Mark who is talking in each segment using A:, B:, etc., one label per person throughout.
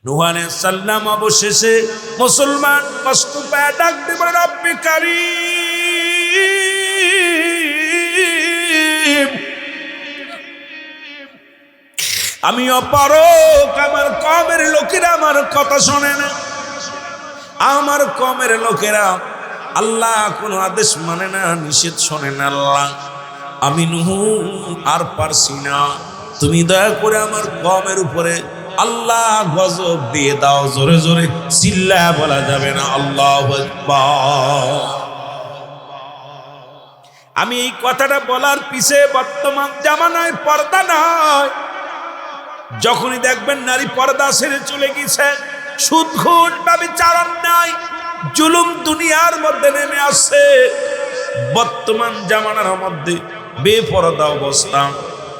A: নূহ আলাইহিস সালাম অবশেষে মুসলমান কষ্ট পায় ডাক দিয়ে বলে, রব্বি কারীম, আমি অপারক, আমার কওমের লোকেরা আমার কথা শোনে না, আমার কওমের লোকেরা আল্লাহ কোন আদেশ মানে না, নিষেধ শোনে না। আল্লাহ আমি নূহ আর পারছি না, তুমি দয়া করে আমার কওমের উপরে আল্লাহ গজব দিয়ে দাও। জোরে জোরে চিল্লায়া বলা যাবে না আল্লাহু আকবার। আমি এই কথাটা বলার পিছে বর্তমান জামানায় পর্দা নয়, যখনই দেখবেন নারী পর্দা ছেড়ে চলে গেছে, সুদ ঘুষ ব্যভিচারণ নাই, জুলুম দুনিয়ার মধ্যে নেমে আসছে, বর্তমান জামানার মধ্যে বেপরদা অবস্থা।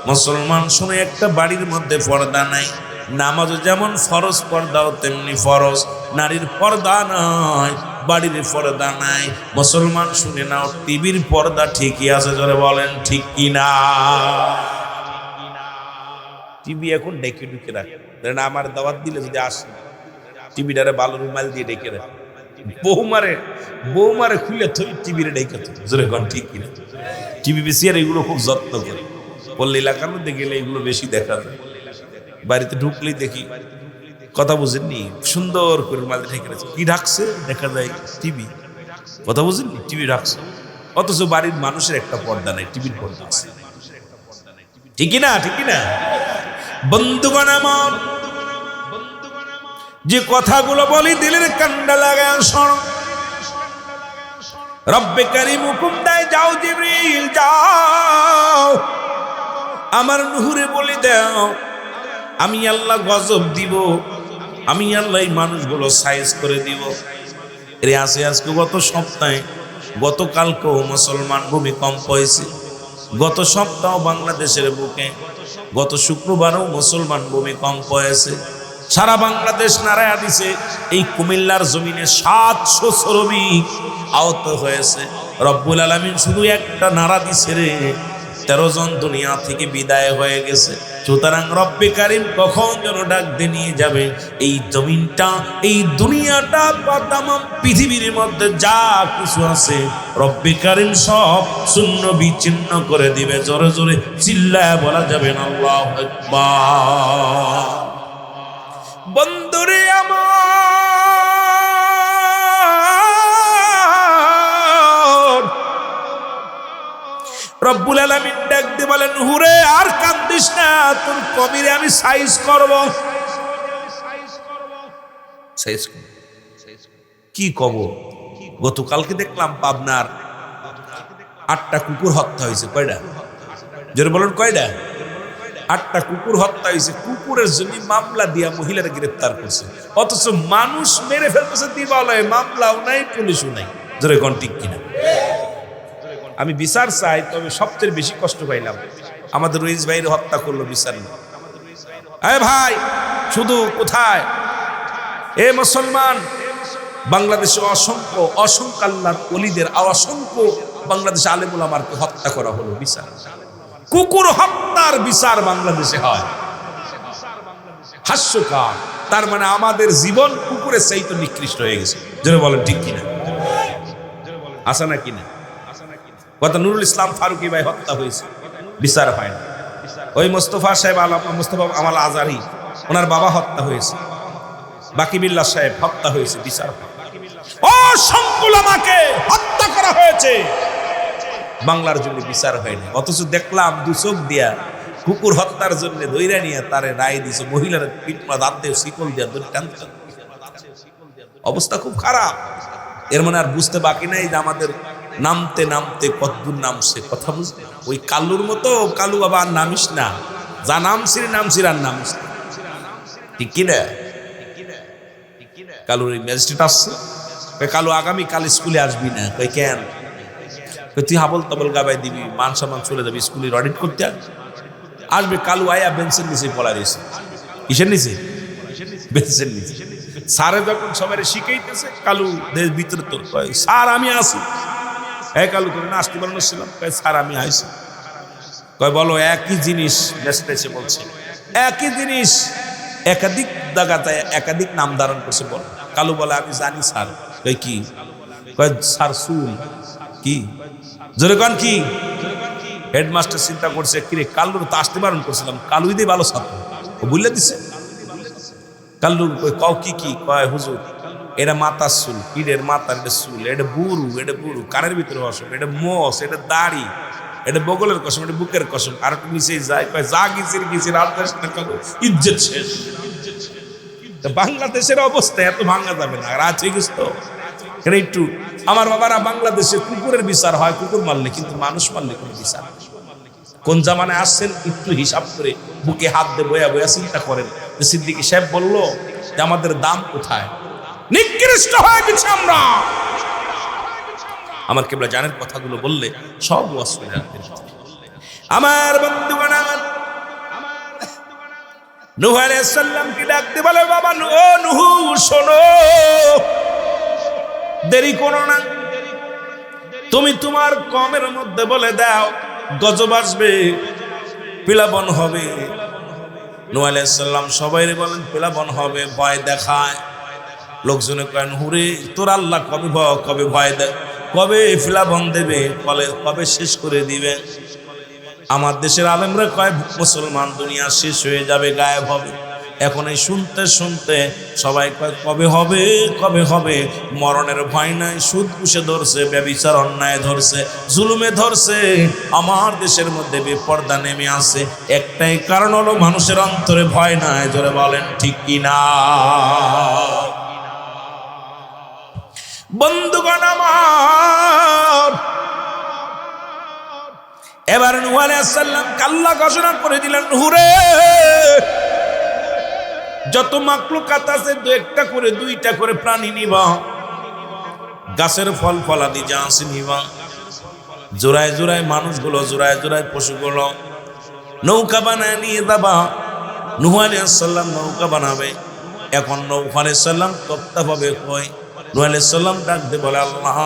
A: মুসলমান শুনে একটা বাড়ির মধ্যে পর্দা নাই, নামাজও যেমন ফরজ পর্দাও তেমনি ফরজ, নারীর পর্দা নাই, বাড়ির পর্দা নাই। মুসলমান শুনে নাও, টিভির পর্দা ঠিকই আছে, জোরে বলেন ঠিক কিনা। টিভি এখন ডেকে ঢুকে রাখে, আমার দাওয়াত দিলে যদি আসে টিভিটারে ভালো রুমাল দিয়ে ডেকে রাখে, বৌমারে খুলে থই টিভিরে ডেকে থই, জোরে কোন ঠিক কিনা। টিভি বেশি আর এগুলো খুব যত্ন করে, পল্লী এলাকার মধ্যে গেলে এগুলো বেশি দেখা যায়, বাড়িতে ঢুকলেই দেখি, কথা বুঝেননি, সুন্দর করে রুমাল ঢেকে রাখছে, কি ঢাকছে দেখা যায় টিভি, কথা বুঝেননি, টিভি ঢাকছে, অথচ বাড়ির মানুষের একটা পর্দা নাই, টিভির পর্দা আছে, ঠিকই না, ঠিকই না। বন্ধুগণ আমার, যে কথাগুলো বলি দিলের কান্ডা লাগায় শোনো। রব্বে কারীম হুকুম দেয়, যাও জিবরিল যাও, আমার নূহে বলি দাও, আমি আল্লাহ গজব দিব, আমি আল্লাহ এই মানুষগুলো সাইজ করে দিব। এর আছে আজকে গত সপ্তাহে, গতকালকেও মুসলমান ভূমিকম্প হয়েছে, গত সপ্তাহ বাংলাদেশের বুকে, গত শুক্রবারও মুসলমান ভূমিকম্প হয়েছে, সারা বাংলাদেশ নাড়ায়া দিছে। এই কুমিল্লার জমিনে 700 শ্রমিক আহত হয়েছে। রব্বুল আলামিন শুধু একটা নাড়া দিছে রে, 13 জন দুনিয়া থেকে বিদায় হয়ে গেছে। সুতরাং রব্বে কারীম কখন যেন ডাক দিয়ে নিয়ে যাবে এই জমিনটা, এই দুনিয়াটা, তামাম পৃথিবীর মধ্যে যা কিছু আছে, রব্বে কারীম সব শূন্য বিচ্ছিন্ন করে দিবে। জোরে জোরে চিল্লায়া বলা যাবে না আল্লাহু আকবার। বন্ধুরে আমার, রব্বুল আলামিন ডাক দিয়ে বলেন, হুরে আর কান্দিস না, তোর কবিরে আমি সাইজ করব। কি কব? গতকালকে দেখলাম পাবনার 8টা কুকুর হত্যা হয়েছে। কয়টা? জোরে বলেন কয়টা? 8টা কুকুর হত্যা হয়েছে। কুকুরের জন্য মামলা দিয়া মহিলারা গ্রেফতার করছে, অথচ মানুষ মেরে ফেলতেছে দিবালয়ে, মামলাও নাই, পুলিশও নাই। জোরে কোন ঠিক কিনা? আমি বিচার চাই, তবে সবচেয়ে বেশি কষ্ট পাইলাম আমাদের রইস ভাইয়ের হত্যা করলো বিচার নেই। ভাই শুধু কোথায় এ মুসলমান, বাংলাদেশে অসংখ্য অসংখ্য আল্লাহর ওলিদের, অসংখ্য বাংলাদেশে আলেম উলামাকে হত্যা করা হলো, বিচার। কুকুর হত্যার বিচার বাংলাদেশে হয়, হাস্যকর। তার মানে আমাদের জীবন কুকুরের চাইতে নিকৃষ্ট হয়ে গেছে। যারা বলেন ঠিক কিনা, আসা না কিনা? গত নুরুল ইসলাম ফারুকি ভাই হত্যা হয়েছে, বিচার হয় না। ওই মোস্তফা সাহেব, মোস্তফা আমাল আজারি, ওনার বাবা হত্যা হয়েছে। বাকিবিল্লাহ সাহেব হত্যা হয়েছে, বিচার হয়। অসংখ্য উলামাকে হত্যা করা হয়েছে, বাংলার জন্য বিচার হয়নি। অথচ দেখলাম দু চোখ দিয়া কুকুর হত্যার জন্য ধৈর্য নিয়ে তারে রায় দিছে, মহিলার পিঠমা দাঁত দিয়ে শিকল দিয়া টানতে। অবস্থা খুব খারাপ। এর মানে আর বুঝতে বাকি নাই যে আমাদের নামতে নামতে কতদূর নামছে। কথা বুঝতে, ওই কালুর মতো কালু বাবা আর নামিস না, যা নামছিস নামছিস আর নামিস না, ঠিক কিনা? কালুর এই ম্যাজিস্ট্রেট আসছে, কালু আগামী কাল স্কুলে আসবি না। কই কেন? তুই হাবল তাবল গাবাই দিবি, মান সম্মান চলে যাবি, স্কুলে অডিট করতে আসবে। কালু আয়া বেঞ্চের নিচে পলা রয়েছে। কিসের নিচে? বেঞ্চের নিচে। স্যারে যখন সবাই শিখাইতেছে, কালু দেশ ভিতরে তোর কয়, স্যার আমি আসি। কালু করে না আসতে পারো ছিলাম, কয় স্যার আমি আইসি। কয় বলো একই জিনিস, এসে বলছে একই জিনিস একাধিক জায়গায় একাধিক নাম ধারণ করছে। বল কালু বলে আমি জানি স্যার। কই কি? কয় স্যার সুল কি? জোরে কন কি? হেডমাস্টার চিন্তা করছে কিরে কালুর তো আসতে বারণ করছিলাম, কালুই দিয়ে ভালো ছাত্র, ও বুঝলে দিছে। কাল্লুর কও কি কি? কয় হুজুর এটা মাথার চুল। কিরের মাথার এটা চুল, এটা বুরু, এটা বুরু কানের ভিতরে অসম, এটা মোস, এটা দাড়ি, এটা বগলের কসম, এটা বুকের কসম। আর একটু নিচে যায় কয় যা গিয়েছির গিয়েছির ইজ্জত শেষ। বাংলাদেশের অবস্থা এত ভাঙা যাবে না। আর আছে গেছ তো এটা একটু আমার বাবারা বাংলাদেশে কুকুরের বিচার হয় কুকুর মারলে, কিন্তু মানুষ মারলে কোনো বিচার। কোন জামানায় আসছেন একটু হিসাব করে বুকে হাত দিয়ে বয়া বয়া চিন্তা করেন যে সিদ্দিকী সাহেব বললো যে আমাদের দাম কোথায়, নিকৃষ্ট হয়ে গেছে আমরা। আমার কেবলা জানের কথাগুলো বললে সব ওয়াজ করে রাখতেন। আমার বন্ধুগণ, আমার নূহ আলাইহিস সালামকে ডাকতে বলে বাবা ও নূহ শোনো, দেরি করো না, তুমি তোমার কওমের মধ্যে বলে দাও গজব আসবে, প্লাবন হবে। নূহ আলাইহিস সালাম সবাইরে বলেন প্লাবন হবে, ভয় দেখায়। লোকজনে কয় হুরে তোর আল্লাহ কবে ভয় দেয়, কবে প্লাবন দেবে, কবে শেষ করে দিবে। আমার দেশের আলেমরা কয় মুসলমান দুনিয়া শেষ হয়ে যাবে, গায়েব হবে। এখন এই শুনতে শুনতে সবাই কয় কবে হবে, কবে হবে। মরণের ভয় নাই, সুদ ঘুষে ধরছে, ব্যভিচার অন্যায় ধরছে, জুলুমে ধরছে। আমার দেশের মধ্যে বেপর্দা নেমে আসে, একটাই কারণ হলো মানুষের অন্তরে ভয় নাই। জোরে বলেন ঠিক কিনা? বন্ধুগণ আমার, এবার নূহ আলাইহিস সালাম আল্লাহ ঘোষণা করে দিলেন হুরে যত মাখলুকাত আছে দু একটা করে দুইটা করে প্রাণী নিবা, গাছের ফল ফলাদি যা আছে নিবা, জোড়ায় জোড়ায় মানুষগুলো, জোড়ায় জোড়ায় পশুগুলো নৌকা বানায় নিয়ে যাবা। নূহ আলাইহিস সালাম নৌকা বানাবে। এখন নূহ আলাইহিস সালাম তক্তা পাবে কই? নূহ আলাইহিস সালাম ডাকতে বলে আল্লাহ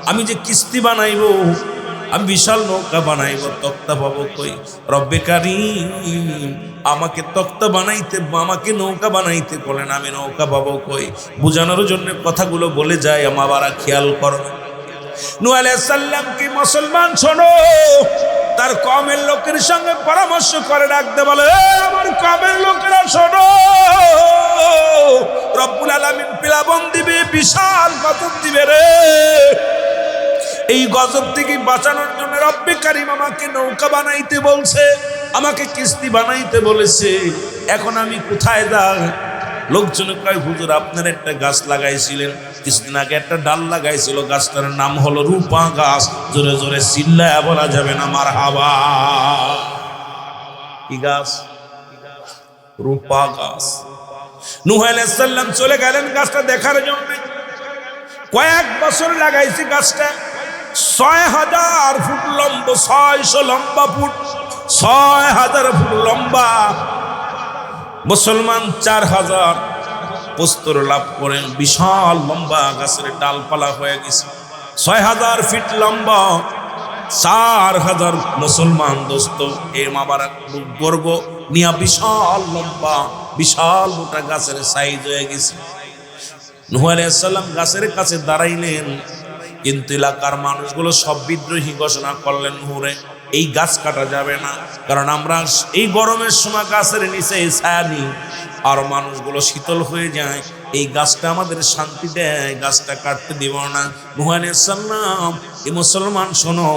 A: আমি যে কিস্তি বানাইবো, আমি বিশাল নৌকা বানাইব, তক্তা পাবো কই? রব্বে কারীম আমাকে তক্তা বানাইতে, আমাকে নৌকা বানাইতে বলেন, আমি নৌকা পাবো কই? বুঝানোর জন্য কথাগুলো বলে যায়, আমারা খেয়াল করো। নূহ আলাইহিস সালাম কি মুসলমান শোনো, তার কওমের লোকের সঙ্গে পরামর্শ করে ডাকতে বলে আমার কওমের লোকেরা শোনো, রব্বুল আলামিন প্লাবন দিবে, বিশাল গজব দিবে রে। এই গজব থেকে বাঁচানোর জন্য রব্বে কারীম আমাকে নৌকা বানাইতে বলছে, আমাকে কিস্তি বানাইতে বলেছে। এখন আমি কোথায় যাই? লোকজন কয় হুজুর আপনার একটা গাছ লাগাইছিলেন, কিছুদিন আগে একটা ডাল লাগাইছিল, গাছটার নাম হলো রূপা গাছ। জোরে জোরে চিল্লায়া বলা যাবে না মারহাবা। কি গাছ? রূপা গাছ। নূহ আলাইহিস সালাম চলে গেলেন গাছটা দেখার জন্য। কয়েক বছর লাগাইছি গাছটা, ৬,০০০ ফুট লম্বা, ৬০০ লম্বা ফুট, ৬,০০০ ফুট লম্বা। মুসলমান ৪,০০০ প্রস্তর লাভ করেন, বিশাল লম্বা গাছের ডালপালা হয়ে গেছে। ৬,০০০ ফিট লম্বা, ৪,০০০ মুসলমান দোস্ত এ মাবার গর্ব নিয়া বিশাল লম্বা, বিশাল মোটা গাছের সাইজ হয়ে গেছে। নূহ আলাইহিস সালাম গাছের কাছে দাঁড়াইলেন, কিন্তু এলাকার মানুষগুলো সব বিদ্রোহী ঘোষণা করলেন হুরে এই গাছ কাটা যাবে না, কারণ আমরা এই গরমের সময় গাছের নিচে ছায়া নিই, আর মানুষগুলো শীতল হয়ে যায়। এই গাছটা আমাদের শান্তি দেয়, গাছটা কাটতে দিব না। নূহ আলাইহিস সালাম এই মুসলমান শোনো,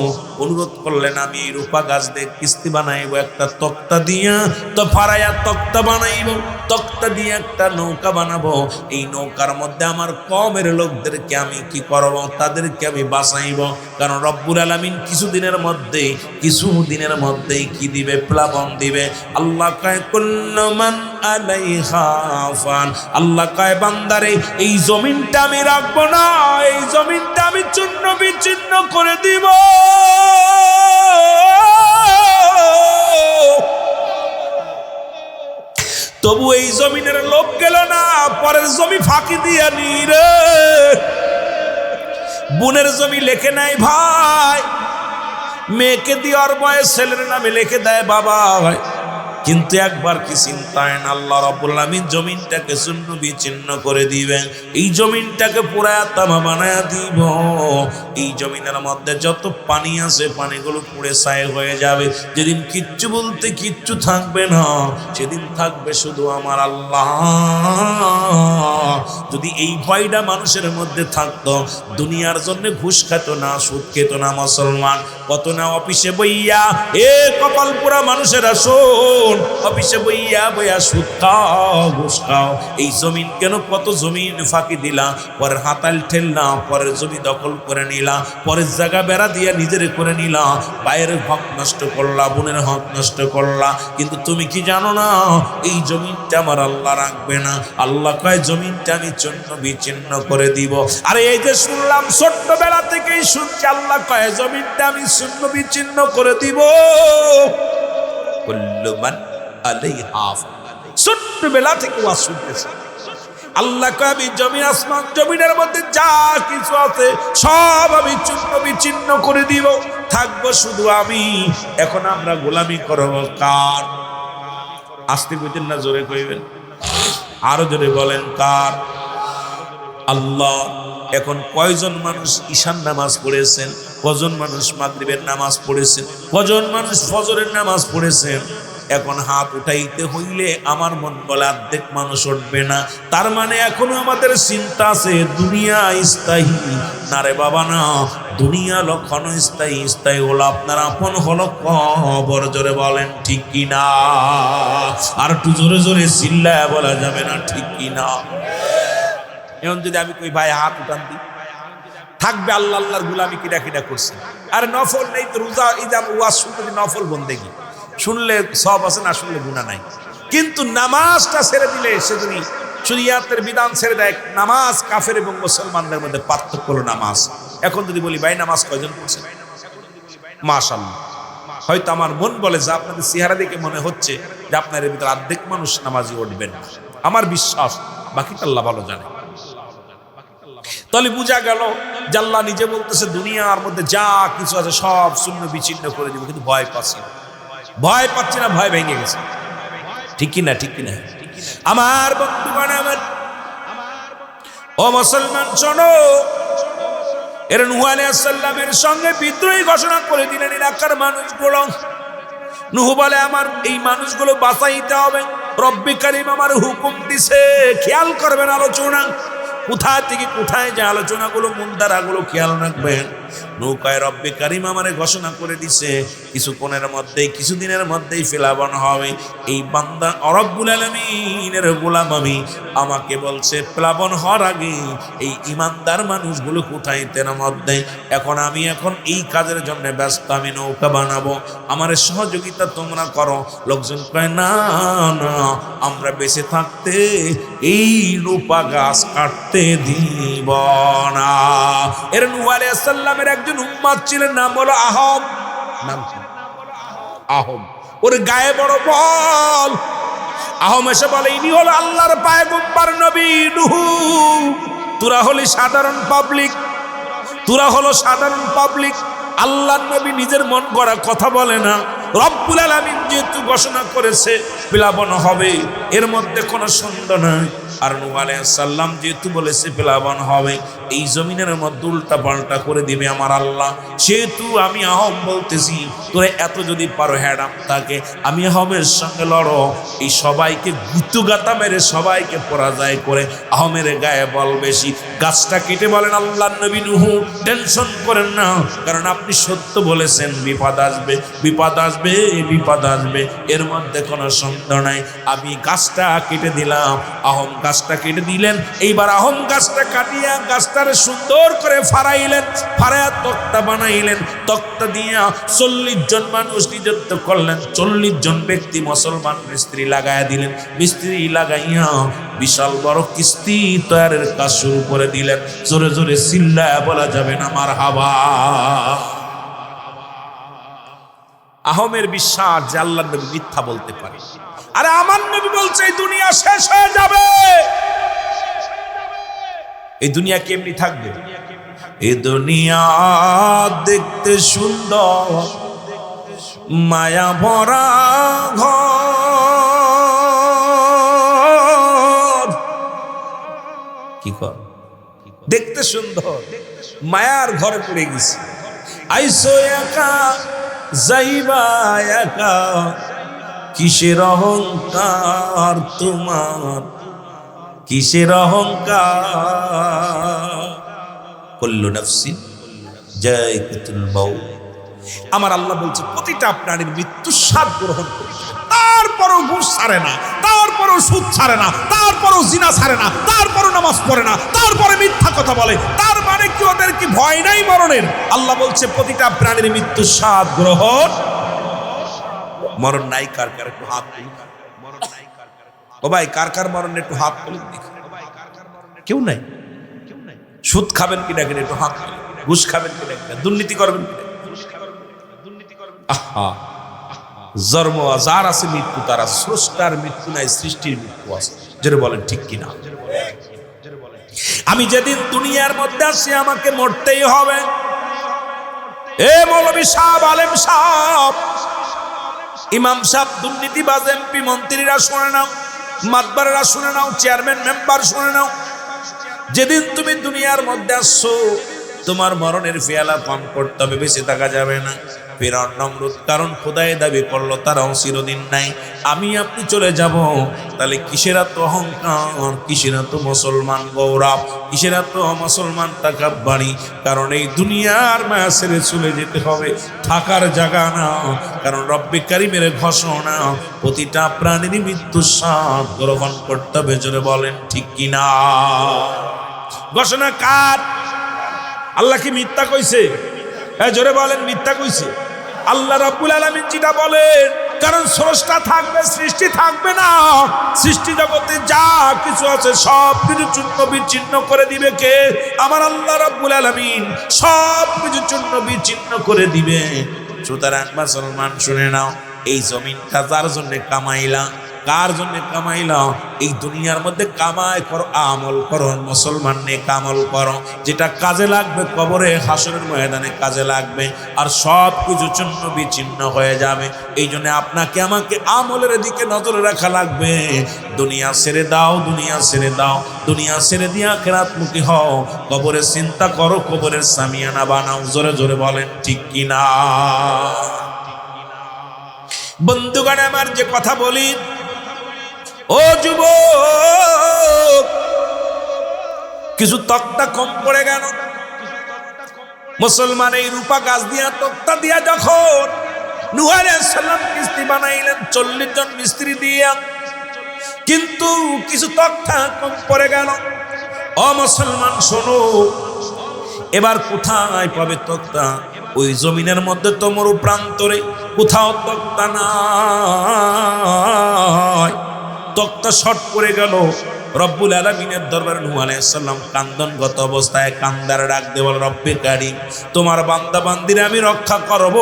A: অনুরোধ করলেন আমি এই রূপা গাছ দিয়ে কিস্তি বানাইবো, একটা তক্তা দিয়া তো ফারাইয়া তক্তা বানাইবো, তক্তা দিয়ে একটা নৌকা বানাবো। এই নৌকার মধ্যে আমার কওমের লোকদেরকে আমি কি করব? তাদেরকে আমি বাঁচাইবো, কারণ রব্বুল আলামিন কিছুদিনের মধ্যেই কি দিবে? প্লাবন দিবে। আল্লাহ কয় কুল্লু মান আলাইহা ফান, আল্লাহ কয় বান্দারে এই জমিনটা আমি রাখবো না, এই জমিনটা আমি চূর্ণ বিচ্ছিন্ন করে দিব। তবু এই জমিনের লোভ গেল না, পরের জমি ফাঁকি দিয়া নিরে। বোনের জমি লেখে নাই ভাই, মেয়েকে দেওয়ার বয়স ছেলের নামে লিখে দেয় বাবা। কিন্তু একবার কি চিন্তা হয় না, আল্লাহ রাব্বুল আলামিন জমিনটাকে শূন্য বিচ্ছিন্ন করে দিবেন, এই জমিনটাকে পুরা তামা বানায়া দিব, এই জমিনের মধ্যে যত পানি আছে পানিগুলো পুড়ে ছাই হয়ে যাবে। যেদিন কিচ্ছু বলতে কিচ্ছু থাকবে না, সেদিন থাকবে শুধু আমার আল্লাহ। যদি এই ভয়টা মানুষের মধ্যে থাকতো, দুনিয়ার জন্য ঘুষ খেত না, সুদ খেত না মুসলমান। কত না অফিসে বইয়া, এ কপাল পোড়া মানুষেরা শোন, অফিসে বইয়া বইয়া সুদ খাও, ঘুষ খাও। এই জমিন কেন, কত জমিন ফাঁকি দিলা, পরের হাতাল ঠেললা, পরের জমি দখল করে নিলা, পরের জায়গা বেড়া দিয়া নিজের করে নিলা, ভাইয়ের হক নষ্ট করলা, বোনের হক নষ্ট করলা। কিন্তু তুমি কি জানো না, এই জমিনটা আমার আল্লাহ রাখবে না। আল্লাহ কয় জমিনটা আমি চূর্ণ বিচ্ছিন্ন করে দিব। আরে এই যে শুনলাম, ছোট্টবেলা থেকেই শুনছি, আল্লাহ কয় জমিনটা আমি চূর্ণ বিচ্ছিন্ন করে দিব। কুল্লু মান আলাইহা ফান। ছোট্টবেলা থেকে ওয়াজ শুনতেছে, আল্লাহ কয় আমি জমিন আসমান জমিনের মধ্যে যা কিছু আছে সব আমি চূর্ণ বিচ্ছিন্ন করে দিব, থাকবো শুধু আমি। এখন আমরা গোলামি করব কার? আস্তে কইতেন না, জোরে কইবেন, আরো জোরে বলেন কার? আল্লাহ। এখন কয়জন মানুষ ঈশান নামাজ পড়েছেন, কজন মানুষ মাগরিবের নামাজ পড়েছেন, কজন মানুষ ফজরের নামাজ পড়েছেন? এখন হাত উঠাইতে হইলে আমার মন বলে অর্ধেক মানুষ উঠবে না। তার মানে এখনো আমাদের চিন্তা আছে দুনিয়া স্থায়ী না রে বাবা, না। দুনিয়া লক্ষণ স্থায়ী, স্থায়ী হলো আপনার আপন হলো কবর। জোরে বলেন ঠিক কিনা? আর একটু জোরে জোরে চিল্লায় বলা যাবে না ঠিক কিনা? এখন যদি আমি কই ভাই হাত উঠান দি, থাকবে আল্লাহ আল্লাহর গুলামি কিরা কিরা করছে। আর নফল নেই তো, রোজা ইজাম ওয়াজ শুনতে নফল বন্দেগি শুনলে সব আছে, না শুনলে গুনাহ নাই। কিন্তু নামাজটা ছেড়ে দিলে, সে যদি শরীয়তের বিধান ছেড়ে দেয়, নামাজ কাফের এবং মুসলমানদের মধ্যে পার্থক্য হলো নামাজ। এখন যদি বলি ভাই নামাজ কয়জন পড়ছেন, মাশাআল্লাহ, হয়তো আমার মন বলে যে আপনাদের চেহারা দেখে মনে হচ্ছে যে আপনার ভিতরে অর্ধেক মানুষ নামাজি উঠবেন না। আমার বিশ্বাস বাকিটা আল্লাহ ভালো জানে। তাহলে বুঝা গেল যে আল্লাহ নিজে বলতেছে দুনিয়ার মধ্যে যা কিছু আছে সব শূন্য বিচ্ছিন্ন করে দিব, কিন্তু ভয় পাচ্ছি না, ভয় পাচ্ছি না, ভয় ভেঙে গেছে। ঠিক কিনা? ঠিক কিনা? আমার বন্ধুগণ, আমার ও মুসলমান শোনো, এর নূহ আলাইহিস সালামের সঙ্গে বিদ্রোহী ঘোষণা করে দিলেন এলাকার মানুষগুলো। নূহ বলে আমার এই মানুষগুলো বাঁচাইতে হবে, রব্বে কারীম আমার হুকুম দিছে। খেয়াল করবেন আলোচনা কোথায় থেকে কোথায় যে আলোচনাগুলো মুন্দারাগুলো খেয়াল রাখবেন। নৌকায় রব্বে কারীম আমারে ঘোষণা করে দিছে কিছুক্ষণের মধ্যেই, কিছুদিনের মধ্যেই ফেলাবন হবে। এই বান্দা রব্বুল আলামিনের গোলাম আমি, আমাকে বলছে প্লাবন হওয়ার আগে এই ইমানদার মানুষগুলো কোথায় তের মধ্যে। এখন আমি এই কাজের জন্য ব্যস্ত, আমি নৌকা বানাবো, আমার সহযোগিতা তোমরা করো। লোকজন কয় না না, আমরা বেঁচে থাকতে এই রূপা গাছ কাটতে দিব না। এর নূহ আলাইহিস সালামের একজন উম্মত ছিলেন, নাম হলো আহম। নাম কি? আহম। ওর গায়ে বড় বল। আহম এসে বলে ইনি হলো আল্লাহর পয়গম্বর নবী নূহ, তোরা হলি সাধারণ পাবলিক, তোরা হলো সাধারণ পাবলিক। আল্লাহর নবী নিজের মন গড়া কথা বলে না। রব্বুল আলামিন যেহেতু ঘোষণা করেছে প্লাবন হবে, এর মধ্যে কোনো সন্দেহ নাই। আর নূহ আলাইহিস সালাম যেহেতু বলেছে প্লাবন হবে, এই জমিনের মধ্যে উল্টা পাল্টা করে দিবে আমার আল্লাহ। সেহেতু আমি আহম বলতেছি, তোরা এত যদি পারো হ্যাডাম থাকে, আমি আহমের সঙ্গে লড়ো। এই সবাইকে গুতুগাতা মেরে সবাইকে পরাজয় করে আহমের গায়ে বল বেশি। গাছটা কেটে বলেন আল্লাহর নবী নূহ টেনশন করেন না, কারণ আপনি সত্য বলেছেন, বিপদ আসবে, বিপদ আসবে, বিপদ আসবে, এর মধ্যে কোনো সন্দেহ নাই। আমি গাছটা কেটে দিলাম। আহম গাছটা কেটে দিলেন। এইবার আহম গাছটা কাটিয়া গাছটারে সুন্দর করে ফাড়াইলেন, ফাড়াইয়া তক্তা বানাইলেন। তক্তা দিয়া 40 জন মানুষ নিযুক্ত করলেন। 40 জন ব্যক্তি মুসলমান মিস্ত্রি লাগাইয়া দিলেন। মিস্ত্রি লাগাইয়া বিশাল বড় কিস্তি তৈরির কাজ শুরু করে দিলেন। জোরে জোরে চিল্লায়া বলা যাবে না মারহাবা। আহমের বিশ্বাস যে আল্লাহর নবী মিথ্যা বলতে পারে। আরে আমার নবী বলছে এই দুনিয়া শেষ হয়ে যাবে। এই দুনিয়া কেমনি থাকবে? এই দুনিয়া দেখতে সুন্দর, মায়া ভরা ঘর, কি কর, দেখতে সুন্দর, মায়ার ঘরে পড়ে গেছে। আইসো একা যাইবা একা, কিসের অহংকার তোমার, কিসের অহংকার। কুল্লু নাফসিন যায়কাতুল মাউত। আমার আল্লাহ বলছে প্রতিটা প্রাণীর মৃত্যুর স্বাদ গ্রহণ করবে, তারপরও ঘুষ ছাড়ে না, তারপরও সুদ ছাড়ে না, তারপরও জিনা ছাড়ে না, তারপরও নামাজ পড়ে না, তারপরে মিথ্যা কথা বলে। তার মানে কি ওদের কি ভয় নাই মরণের? আল্লাহ বলছে প্রতিটা প্রাণীর মৃত্যুর স্বাদ গ্রহণ। মরণ নাই কার কার একটু হাত তুলি। ও ভাই কার কার মরণ একটু হাত তুলি দেখি। কেউ নাই। সুদ খাবেন কিনা কিনা একটু হাত তুলি। ঘুষ খাবেন কিনা কিনা, দুর্নীতি করবেন কিনা। আহা, জন্ম যার আছে মৃত্যু তার আছে, স্রষ্টার মৃত্যু নাই, সৃষ্টির মৃত্যু আছে। যেটা বলেন ঠিক কিনা? আমি যেদিন দুনিয়ার মধ্যে আসি আমাকে মরতেই হবে। এ মৌলবী সাহেব, আলেম সাহেব, ইমাম সাহেব, দুর্নীতিবাজ এমপি মন্ত্রীরা শুনে নাও, মাতবারেরা শুনে নাও, চেয়ারম্যান মেম্বার শুনে নাও, যেদিন তুমি দুনিয়ার মধ্যে আসছো তোমার মরণের ফিয়ালা পান করতে হবে, বেঁচে থাকা যাবে না। ফিরআউন নমরুদ কারণ খোদায় দাবি করলো তারাও চিরদিন নাই, আমি আপনি চলে যাব। তাহলে কিসের এত অহংকার, কিসের এত মুসলমান গৌরব, কিসের এত মুসলমান তাকাব্বুরি? কারণ এই দুনিয়ার মায়া ছেড়ে চলে যেতে হবে, থাকার জায়গা না। কারণ রব্বে কারিমের ঘোষণা প্রতিটা প্রাণীর মৃত্যুর স্বাদ গ্রহণ করতে হবে। জোরে বলেন ঠিক কিনা? ঘোষণা কার? আল্লাহ কি মিথ্যা কইছে? জোরে বলেন মিথ্যা কইছে? আল্লাহ রাব্বুল আলামিন যেটা বলেন, কারণ স্রষ্টা থাকবে সৃষ্টি থাকবে না। সৃষ্টি জগতে যা কিছু আছে সব কিছু চূর্ণ বিচ্ছিন্ন করে দিবে কে? আমার আল্লাহ রাব্বুল আলামিন সব কিছু চূর্ণ বিচ্ছিন্ন করে দিবে। সুতরাং মুসলমান শুনে নাও, এই জমিনটা যার জন্য কামাইলা, কার জন্য কামাইলা? এই দুনিয়ার মধ্যে কামাই করো, আমল করো, মুসলমান নেক আমল করো, যেটা কাজে লাগবে কবরে হাসরের ময়দানে কাজে লাগবে, আর সব কিছু চূর্ণ বিচ্ছিন্ন হয়ে যাবে। এই জন্য আপনাকে আমাকে আমলের দিকে নজর রাখা লাগবে। দুনিয়া ছেড়ে দাও, দুনিয়া ছেড়ে দাও, দুনিয়া ছেড়ে দিয়ে আখিরাতমুখী হও। কবরের চিন্তা করো, কবরের সামিয়ানা বানাও। জোরে জোরে বলেন ঠিক কিনা? বন্ধুগণ আমার, যে কথা বলি, ও যুবক, কিছু তক্তা কম পড়ে গেল। মুসলমান এই রূপা গাছ দিয়া তক্তা দিয়া যখন নূহ আলাইহিস সালাম কিস্তি বানাইলেন 40 জন মিস্ত্রি দিয়া, কিন্তু কিছু তক্তা কম পড়ে গেল। ও মুসলমান শোনো, এবার কোথায় পাবে তক্তা? ওই জমিনের মধ্যে তো মরু প্রান্তরে কোথাও তক্তা নাই। তক্তা শর্ট পড়ে গেল। রব্বুল আলামিনের দরবারে নূহ আলাইহিস সালাম কান্দনগত অবস্থায় কান্দার ডাক দিয়ে বলে, রব্বে কারীম, তোমার বান্দা বান্দিরে আমি রক্ষা করব,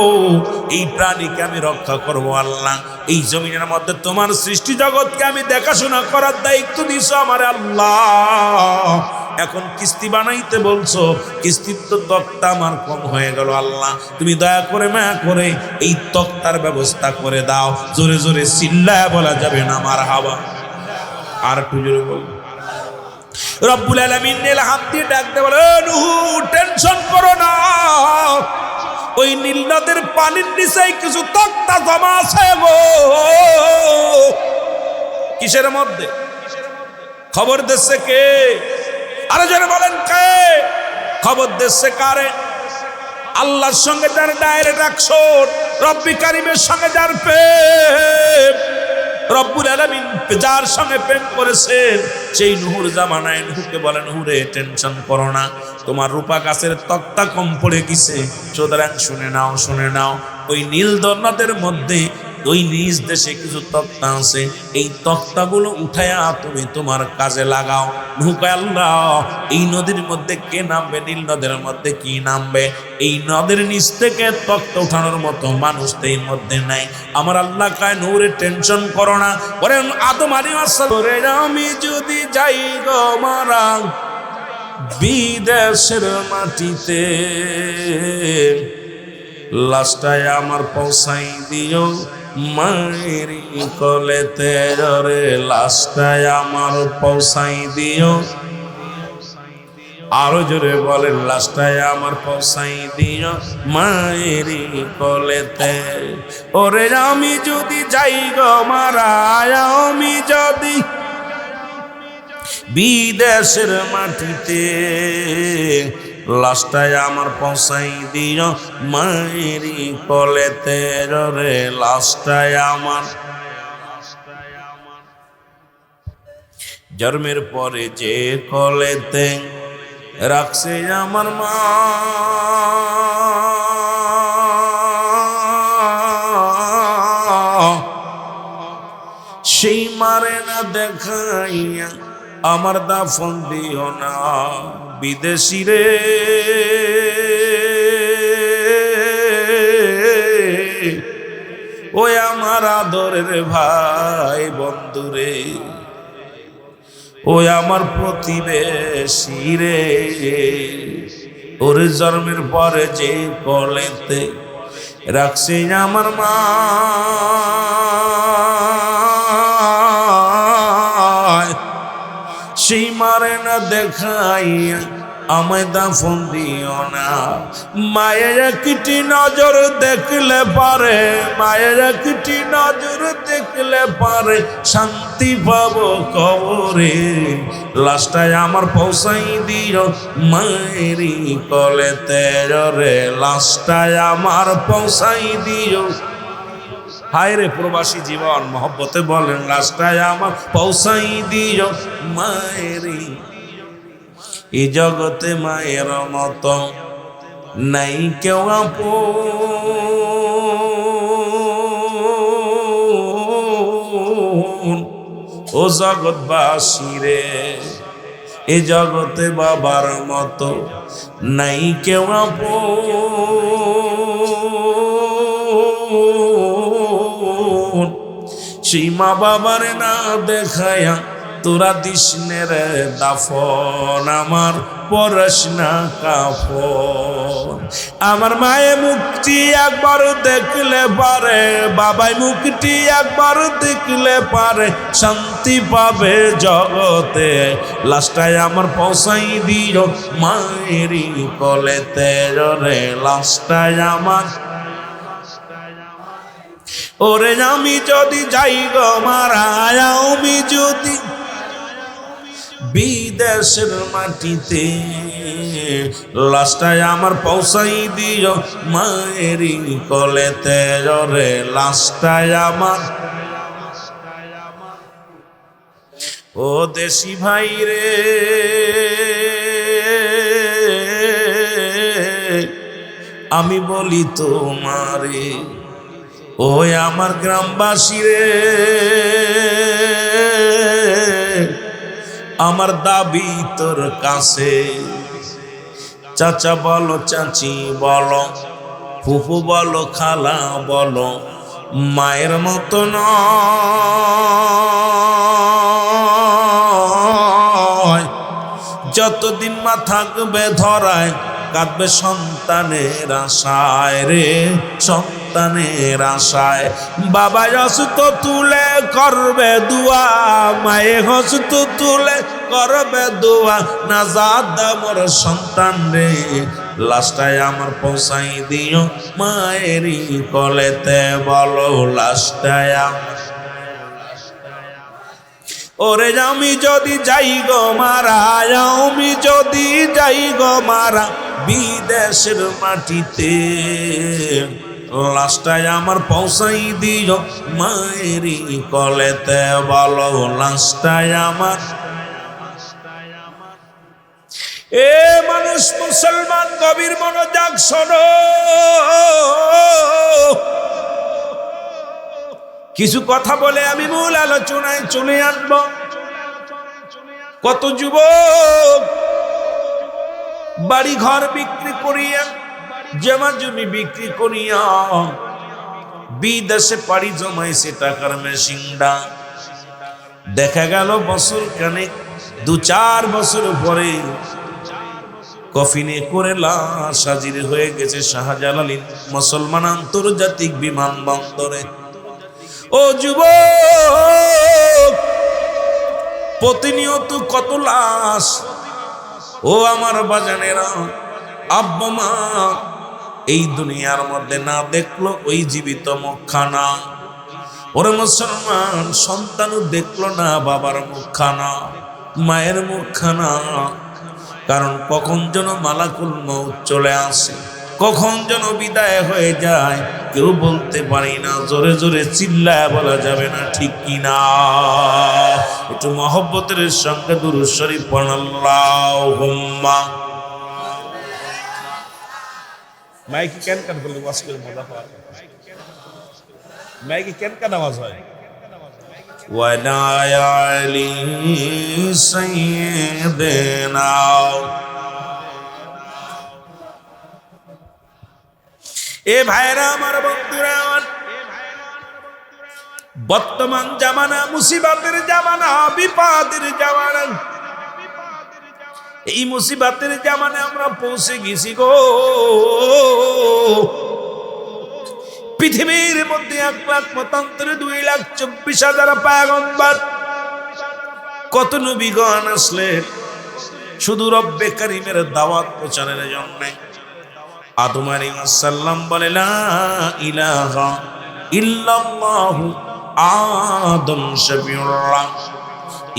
A: এই প্রাণীকে আমি রক্ষা করব। আল্লাহ, এই জমিনের মধ্যে তোমার সৃষ্টি জগৎকে আমি দেখাশোনা করার দায়িত্ব দিছো আমার আল্লাহ। এখন কিস্তি বানাইতে বলছো, কিস্তির তো তক্তা আমার কম হয়ে গেল। আল্লাহ, তুমি দয়া করে মায়া করে এই তক্তার ব্যবস্থা করে দাও। জোরে জোরে চিল্লায় বলা যাবে না মারহাবা? আর একটু জোরে বল। রব্বুল আলামিন হাত দিয়ে ডাকতে বলে, নূহ টেনশন করো না, ওই নীল নদের পানির নিচে কিছু তক্তা জমা আছে গো। কিসের মধ্যে? খবর দিচ্ছে কে? আরে যারা বলেন কে? খবর দিচ্ছে কারে? আল্লাহর সঙ্গে যার ডাইরেক্ট অ্যাকশন, রব্বি কারিমের সঙ্গে যার প্রেম, রব্বুল আলামিন যার সঙ্গে প্রেম করেছেন, সেই নূহুর জামানায় নূহকে বলেন, নূরে টেনশন করো না, তোমার রূপা গাছের তক্তা কম পড়ে গেছে। সুতরাং শুনে নাও, শুনে নাও, ওই নীল নদের মধ্যে ওই নিজ দেশে কিছু তক্তা আছে, এই তক্তাগুলো উঠায়া তুমি তোমার কাজে লাগাও। নূহ কয়, আল্লাহ, এই নদীর মধ্যে কে নামবে? নীল নদের মধ্যে কি নামবে? এই নদের নিচ থেকে তক্তা উঠানোর মতো মানুষ তো এর মধ্যে নাই। আমার আল্লাহ কয়, নূরে টেনশন করো না। বলেন আদম আলাইহিস সালাম, আমি যদি যাই গো মারা বিদেশের মাটিতে, লাস্টায় আমার পৌঁছাই দিও মায়েরি কলেতে, রে লাস্টায় আমার পৌঁছাই দিও আরো জোরে বলেন, লাশটায় আমার পৌঁছাই দিও মায়েরই কোলেতে। ওরে আমি যদি যাই গো মারা, আমি যদি বিদেশের মাটিতে, লাশটায় আমার পৌঁছাই দিও মায়েরই কোলেতে। রে লাশটায় আমার জন্মের পরে যে কোলেতে রাখছে আমার মা, সেই মারে না দেখাইয়া আমার দাফন দিও না বিদেশি রে। ওই আমার আদরের ভাই বন্ধুরে, ওই আমার প্রতিবেশী রে, ওর জন্মের পরে যে কোলেতে রাখছে আমার মা, সেই মারে না দেখাইয়া আমায় দাফন দিও না। মায়ের একটি নজর দেখলে পারে, মায়ের একটি নজর দেখলে পারে শান্তি পাবো কবরে। লাশটায় আমার পৌঁছাই দিও মায়েরই কোলেতে। রে লাশটায় আমার পৌঁছাই দিও। হায় রে প্রবাসী জীবন, মহব্বতে বলেন, লাশটায় আমার পৌঁছাই দিও মায়েরই। এই জগতে মায়ের মতো নাই কেউ আপন। ও জগৎবাসী রে, এ জগতে বাবার মতো নাই কেউ আপন। সেই মা বাবার না দেখায়া তোরা দিসনে রে দাফন, আমার পরশ না কাফন। আমার মায়ে মুক্তি একবার দেখলে পারে, বাবাই মুক্তি একবার দেখলে পারে শান্তি পাবে জগতে। লাশটায় আমার পৌঁছাই দিও মায়েরই কোলেতে। রে লাশটায় আমার, ওরে আমি যদি যাই গো মারা, আমি যদি বিদেশের মাটিতে, লাশটায় আমার পৌঁছাই দিও মায়েরই কোলেতে। রে লাশটায় আমার, ও দেশি ভাই রে, আমি বলি তোমারে, ওই আমার গ্রামবাসী রে, আমার দাবি তোর কাছে। চাচা বলো, চাচি বলো, ফুফু বলো, খালা বলো, মায়ের মতো নয়। যতদিন মা থাকবে ধরায় কাঁদবে সন্তানের আশায় রে, সন্তানের আশায়। বাবা হস্ত তুলে করবে দুয়া, মায়ে হস্ত তুলে করবে দুয়া, না জাত মোর সন্তান রে। লাশটায় আমার পৌঁছাই দিও মায়েরই কোলেতে। বলো লাশটায় আমার, ওরে আমি যদি যাই গো মারা, আমি যদি যাই গো মারা বিদেশের মাটিতে, লাশটায় আমার পৌঁছাই দিও মায়েরই কোলেতে। বলো লাশটায় আমার। এ মানুষ মুসলমান গভীর মনোযোগ শোনো, কিছু কথা বলে আমি মূল আলোচনায় চলে আসবো। কত যুবক বাড়ি ঘর বিক্রি করিয়া, জমা জমি বিক্রি করিয়া বিদেশে পাড়ি জমাইছে টাকার মেশিনটা। দেখা গেল বছর খানেক, 2-4 বছর পরে কফিনে করে লাশ হাজির হয়ে গেছে শাহজালাল মুসলমান আন্তর্জাতিক বিমানবন্দরে। ও যুবক, প্রতিনিয়ত কত লাশ ও আমার বাজানেরা, আব্বা মা এই দুনিয়ার মধ্যে না দেখলো ওই জীবিত মুখখানা। ওরে মুসলমান, সন্তানও দেখলো না বাবার মুখখানা, মায়ের মুখখানা। কারণ কখন যেন মালাকুল মউত চলে আসে, কখন যেন বিদায় হয়ে যায়, কেউ বলতে পারি না। জোরে জোরে চিল্লায় বলা যাবে না, ঠিক কিনা? একটু মহব্বতের সঙ্গে দুরূদ শরীফ পড়ুন। আল্লাহুম্মা। মাইকি কেন কেন বলে ওয়াজ করে মজা পাওয়া যায়? মাইকি কেন কেন আওয়াজ হয়? ওয়ালা আলি সাইয়্যিদিনা। এ ভাইরা আমার, বন্ধুরা আমার, বর্তমান জামানা মুসিবতের জামানা, বিপদের জামানা। এই মুসিবতের জামানে আমরা পৌঁছে গেছি গো। পৃথিবীর মধ্যে 1,25,24,000 পয়গম্বর, কত নবীগণ আসলেন শুধু রব্বে কারীমের দাওয়াত প্রচারের জন্য। আদম আলাইহিস সালাম বলে লা ইলাহা ইল্লাল্লাহু আদম শফিউল্লাহ।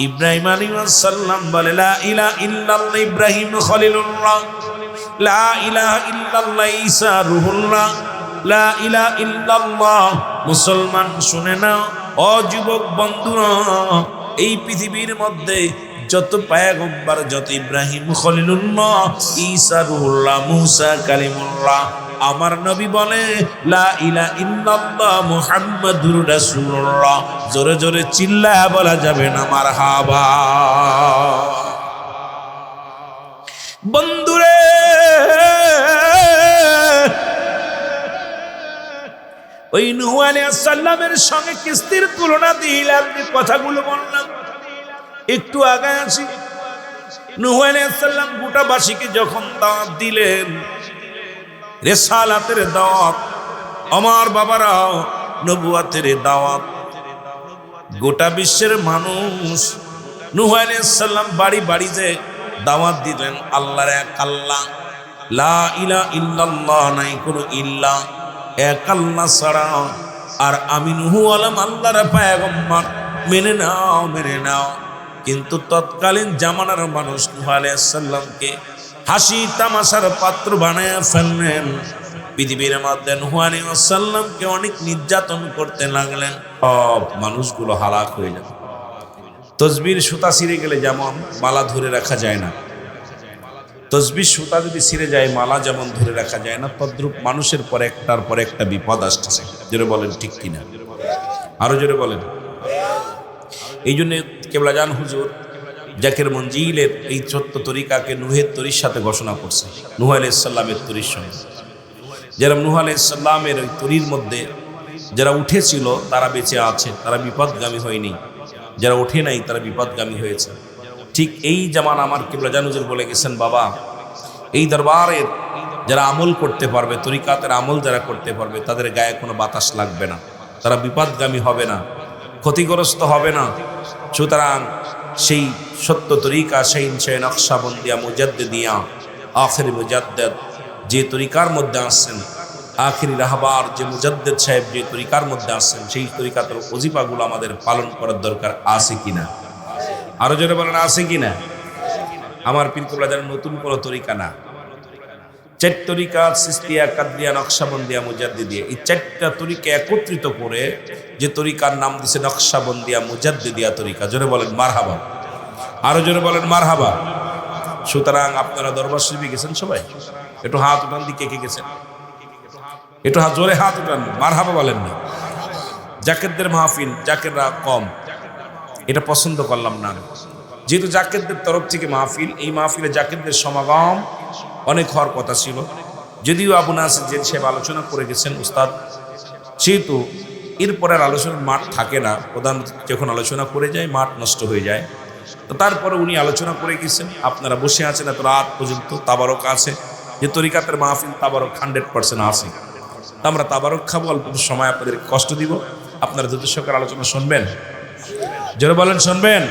A: ইব্রাহিম আলাইহিস সালাম বলে লা ইলাহা ইল্লাল্লাহ ইব্রাহিম খলিলুল্লাহ। লা ইলাহা ইল্লাল্লাহ ঈসা রূহুল্লাহ। লা ইলাহা ইল্লাল্লাহ। মুসলমান শুনে নাও, ও যুবক বন্ধুরা, এই পৃথিবীর মধ্যে যত পয়গম্বর, যত ইব্রাহিম খলিলুল্লাহ, ঈসা রূহুল্লাহ, মুসা কালিমুল্লাহ, আমার নবী বলে লা ইলাহা ইল্লাল্লাহ মুহাম্মাদুর রাসূলুল্লাহ। জোরে জোরে চিল্লায়া বলা যাবে না মারহাবা? বন্ধুরে, ওই নূহ আলাইহিস সালামের সঙ্গে কিস্তির তুলনা দিলাম, যে কথাগুলো বললাম একটু আগে আসি। নূহ আলাইহিস সালাম গোটাবাসীকে যখন দাওয়াত দিলেন, রিসালাতের দাওয়াত, আমার বাবারা নবুয়াতের দাওয়াত, গোটা বিশ্বের মানুষ নূহ আলাইহিস সালাম বাড়ি বাড়ি যে দাওয়াত দিলেন আল্লাহর এক আল্লাহ, লা ইলাহা ইল্লাল্লাহ, নাই কোনো ইল্লাহ, এক আল্লাহ ছাড়া। আর আমি নূহ আলাম আল্লাহর পয়গম্বর, মেনে নাও মেনে নাও। কিন্তু তৎকালীন জামানার মানুষ নূহ আলাইহিস সালামকে হাসি তামাশার পাত্র বানায় ফেললেন। পৃথিবীর মধ্যে নূহ আলাইহিস সালামকে অনেক নির্যাতন করতে লাগলেন। সব মানুষগুলো হালাক হয়ে যাবে। তসবির সুতা ছিঁড়ে গেলে যেমন মালা ধরে রাখা যায় না, তসবির সুতা যদি ছিঁড়ে যায় মালা যেমন ধরে রাখা যায় না, তদ্রূপ মানুষের পর একটার পর একটা বিপদ আসতেছে। জোরে বলেন ঠিক কিনা? আরো জোরে বলেন। এই জন্য কেবলাজান হুজুর জাকের মঞ্জিলের এই ছোট্ট তরিকাকে নূহের তরির সাথে ঘোষণা করছে, নূহ আলাইহিস সালামের তরির সঙ্গে। যারা নূহ আলাইহিস সালামের ওই তরির মধ্যে যারা উঠেছিল তারা বেঁচে আছে, তারা বিপদগামী হয়নি। যারা ওঠে নাই তারা বিপদগামী হয়েছে। ঠিক এই জামান আমার কেবলাজান হুজুর বলে গেছেন, বাবা এই দরবারের যারা আমল করতে পারবে, তরিকাতের আমল যারা করতে পারবে, তাদের গায়ে কোনো বাতাস লাগবে না, তারা বিপদগামী হবে না, ক্ষতিগ্রস্ত হবে না। সুতরাং সেই সত্য তরিকা, সেই নকশাবন্দিয়া মুজাদ্দিদিয়া, আখিরি মুজাদ্দিদ যে তরিকার মধ্যে আসছেন, আখিরি রাহবার যে মুজাদ্দিদ সাহেব যে তরিকার মধ্যে আসছেন, সেই তরিকাতের ওজিফাগুলো আমাদের পালন করার দরকার আছে কিনা? আরো জোরে বলেন, আছে কিনা? আমার পীর কেবলাজান নতুন কোনো তরিকা না, 4 তরিকা, সিস্তিয়া, কাদরিয়া, নকশাবন্দিয়া, মুজাদ্দিদিয়া, এই 4টা তরিকা একত্রিত করে যে তরিকার নাম দিছে নকশাবন্দিয়া মুজাদ্দিদিয়া তরিকা। জোরে বলেন মারহাবা। আরো জোরে বলেন মারহাবা। সুতরাং আপনারা দরবার শরীফে গেছেন সবাই? একটু হাত উঠান, দিকে কে গেছেন? একটু জোরে হাত উঠান, মারহাবা বলেন না। জাকেরদের মাহফিল, জাকেররা কম, এটা পছন্দ করলাম না। যেহেতু জাকেরদের তরফ থেকে মাহফিল, এই মাহফিলে জাকেরদের সমাগম অনেক হওয়ার কথা ছিল। যদিও আবু নাসির জেল সাহেব আলোচনা করে গেছেন উস্তাদ, সেহেতু এরপরের আলোচনার মাঠ থাকে না। প্রধান যখন আলোচনা করে যায় মাঠ নষ্ট হয়ে যায়। তো তারপরে উনি আলোচনা করে গেছেন, আপনারা বসে আছেন এত রাত পর্যন্ত। তাবারক আছে, যে তরিকাতের মাহফিল তাবারক 100% আছে। তো আমরা তাবারক খাবো, অল্প সময় আপনাদের কষ্ট দিব। আপনারা যত সকাল আলোচনা শুনবেন, জোরে বলেন শুনবেন।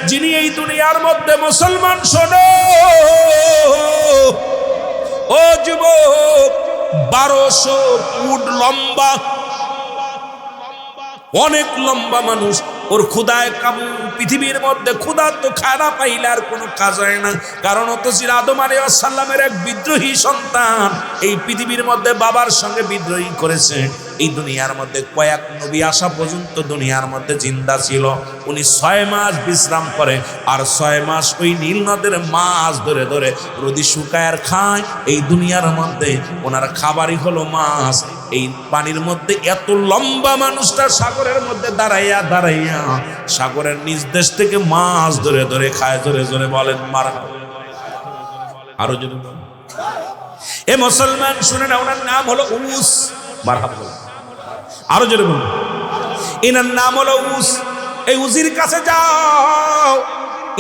A: যিনি এই দুনিয়ার মধ্যে মুসলমান, শোনো ও যুবক, 1200 ফুট লম্বা, অনেক লম্বা মানুষ, ওর ক্ষুদায় কাবু। পৃথিবীর মধ্যে ক্ষুধা তো খানা পাইলে আর কোনো কাজ হয় না, কারণ ও তো ছিল আদম আলাইহিস সালামের এক বিদ্রোহী সন্তান। এই পৃথিবীর মধ্যে বাবার সঙ্গে বিদ্রোহী করেছে। এই দুনিয়ার মধ্যে কয়েক নবী আসা পর্যন্ত দুনিয়ার মধ্যে জিন্দা ছিল। উনি 6 মাস বিশ্রাম করে, আর 6 মাস ওই নীল নদের মাছ ধরে ধরে রোদি শুকায় আর খায়। এই দুনিয়ার মধ্যে ওনার খাবারই হলো মাছ। এই পানির মধ্যে এত লম্বা মানুষটা সাগরের মধ্যে দাঁড়াইয়া দাঁড়াইয়া সাগরের নিজ দেশ থেকে মাছ ধরে ধরে খায়। জোরে জোরে বলেন মারহাবা। আরো জোরে বলেন। এ মুসলমান শুনে না, ওনার নাম হলো উস। মারহাবা বলেন। আরো জোরে বলুন। এনার নাম হলো উস। এই উজির কাছে যাও,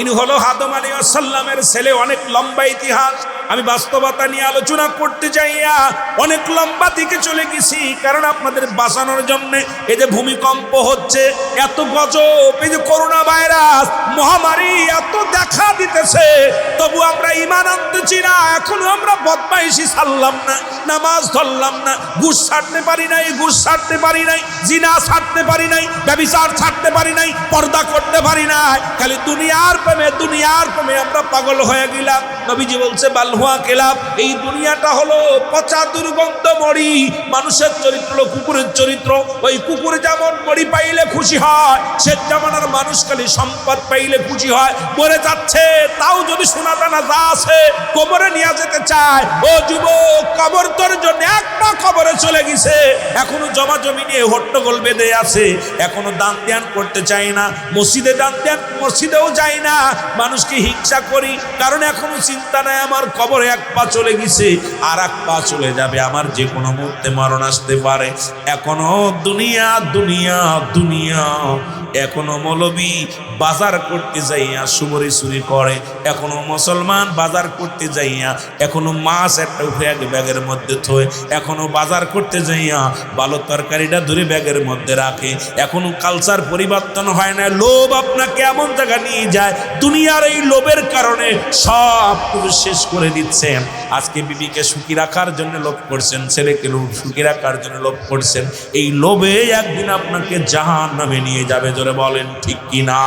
A: ইনি হলো আদম আলাইহিস সালামের ছেলে। অনেক লম্বা ইতিহাস, আমি বাস্তবতা নিয়ে আলোচনা করতে যাইয়া অনেক লম্বা দিকে চলে গেছি, কারণ আপনাদের বাঁচানোর জন্য। এই যে ভূমিকম্প হচ্ছে, এত গজব, এই যে করোনা ভাইরাস মহামারী এত দেখা দিতেছে, তবু আমরা ঈমান আনতেছি না। এখনো আমরা বদমাইশি ছাড়লাম না, নামাজ ধরলাম না, ঘুষ ছাড়তে পারি নাই, ঘুষ ছাড়তে পারি নাই, জিনা ছাড়তে পারি নাই, ব্যভিচার ছাড়তে পারি নাই, পর্দা করতে পারি নাই। খালি দুনিয়ার প্রেমে, দুনিয়ার প্রেমে আমরা পাগল হয়ে গেলাম। নবীজি বলছে বালহুয়া কেলাব, এই দুনিয়াটা হলো পচা দুর্গন্ধ মরি। মানুষের চরিত্র কুকুরের চরিত্র। ওই কুকুর যেমন মরি পাইলে খুশি হয়, শেষ জামানার মানুষ খালি সম্পদ পাইলে খুশি হয়। মরে যাচ্ছে, তাও যদি সোনা দানা যা আছে কবরে নিয়ে যেতে চায়। ও যুবক, কবর তোর জন্য একটা কবরে চলে গেছে, এখনো জমা জমি নিয়ে হট্টগোল বেঁধে আছে, এখনো দান ধ্যান করতে চাই না, মসজিদে দান ধ্যান মসজিদেও যাই না। মানুষকে হিংসা করি, কারণ এখনো চিন্তা নাই আমার কবরে এক পা চলে গেছে, আর এক পা চলে যাবে, আমার যে কোনো মুহূর্তে মরণ আসতে পারে। এখনো দুনিয়া দুনিয়া দুনিয়া। এখনো মৌলবী বাজার করতে যাইয়া সুবরি চুরি করে, এখনো মুসলমান বাজার করতে যাইয়া এখনো মাছ একটা উঠে এক ব্যাগের মধ্যে থয়, এখনো বাজার করতে যাইয়া ভালো তরকারিটা ধরে ব্যাগের মধ্যে রাখে। এখনো কালচার পরিবর্তন হয় না। লোভ আপনাকে এমন জায়গা নিয়ে যায়, দুনিয়ার এই লোভের কারণে সব কিছু শেষ করে দিচ্ছেন। আজকে বিবিকে সুখী রাখার জন্য লোভ করছেন, ছেলেকে সুখী রাখার জন্য লোভ করছেন। এই লোভে একদিন আপনাকে জাহান্নামে নিয়ে যাবে। জোরে বলেন ঠিক কিনা?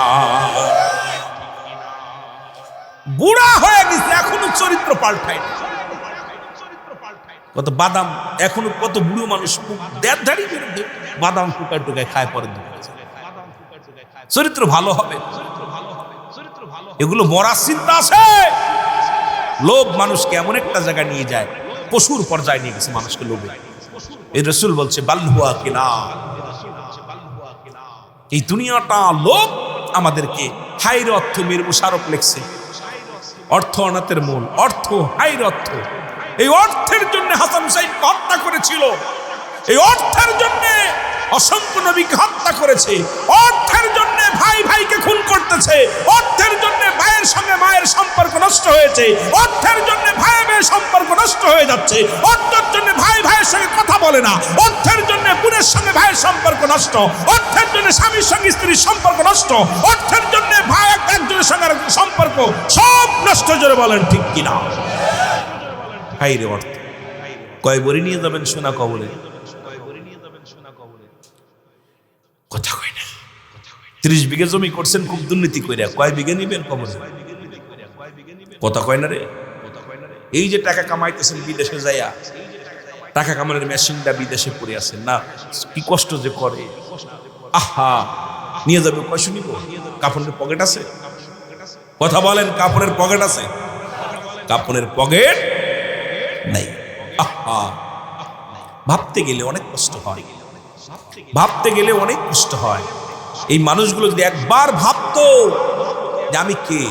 A: বুড়া হয়ে গেছে, এখনো চরিত্র পাল্টায় না। কত বাদাম, এখনো কত বুড়ো মানুষ দেড় বাদাম টুকায় টুকায় খায়, পরে চরিত্র ভালো হবে। এগুলো মরার চিন্তা আছে। লোভ মানুষকে এমন একটা জায়গায় নিয়ে যায়, পশুর পর্যায়ে নিয়ে গেছে মানুষকে লোভে। এই রাসূল বলছে বালহুয়া কিনা, এই দুনিয়াটা লোভ আমাদেরকে। হাইর অর্থ মীর মুশারফ লেখছে, অর্থ অনাথের মূল, অর্থ হাইর অর্থ। এই অর্থের জন্য হাসান হুসাইন হত্যা করেছিল, এই অর্থের জন্য অসংখ্য নবীকে হত্যা করেছে, অর্থের জন্য ভাই ভাইকে খুন করতেছে, অর্থের জন্য ভাইয়ের সঙ্গে মায়ের সম্পর্ক নষ্ট হয়েছে, অর্থের জন্য ভাই ভাইয়ের সম্পর্ক নষ্ট হয়ে যাচ্ছে, অর্থের জন্য ভাই ভাইয়ের সঙ্গে কথা বলে না, অর্থের জন্য বোনের সঙ্গে ভাইয়ের সম্পর্ক নষ্ট, অর্থের জন্য স্বামীর সঙ্গে স্ত্রীর সম্পর্ক নষ্ট, অর্থের জন্য ভাই একজনের সঙ্গে আরেকজনের সম্পর্ক সব নষ্ট। জোরে বলেন ঠিক কিনা? হাইরে অর্থ। কয় বড়ি নিয়ে যাবেন সোনা কবলে? কথা কয় না। 30 বিঘা জমি করছেন খুব দুর্নীতি করে, কয় বিঘা নিবেন কবলে? কথা কয় না রে। এই যে টাকা কামাইতেছেন বিদেশে যাইয়া, টাকা কামানোর মেশিনটা বিদেশে পড়ে আছেন না, কি কষ্ট যে করে। আহা, নিয়ে যাবে, কয়শো নিব? কাপড়ের পকেট আছে? কথা বলেন, কাপড়ের পকেট আছে? কাপড়ের পকেট নাই। আহা, ভাবতে গেলে অনেক কষ্ট হয়, ভাবতে গেলে অনেক কষ্ট হয়। এই মানুষগুলো যদি একবার ভাবতো যে আমি কে,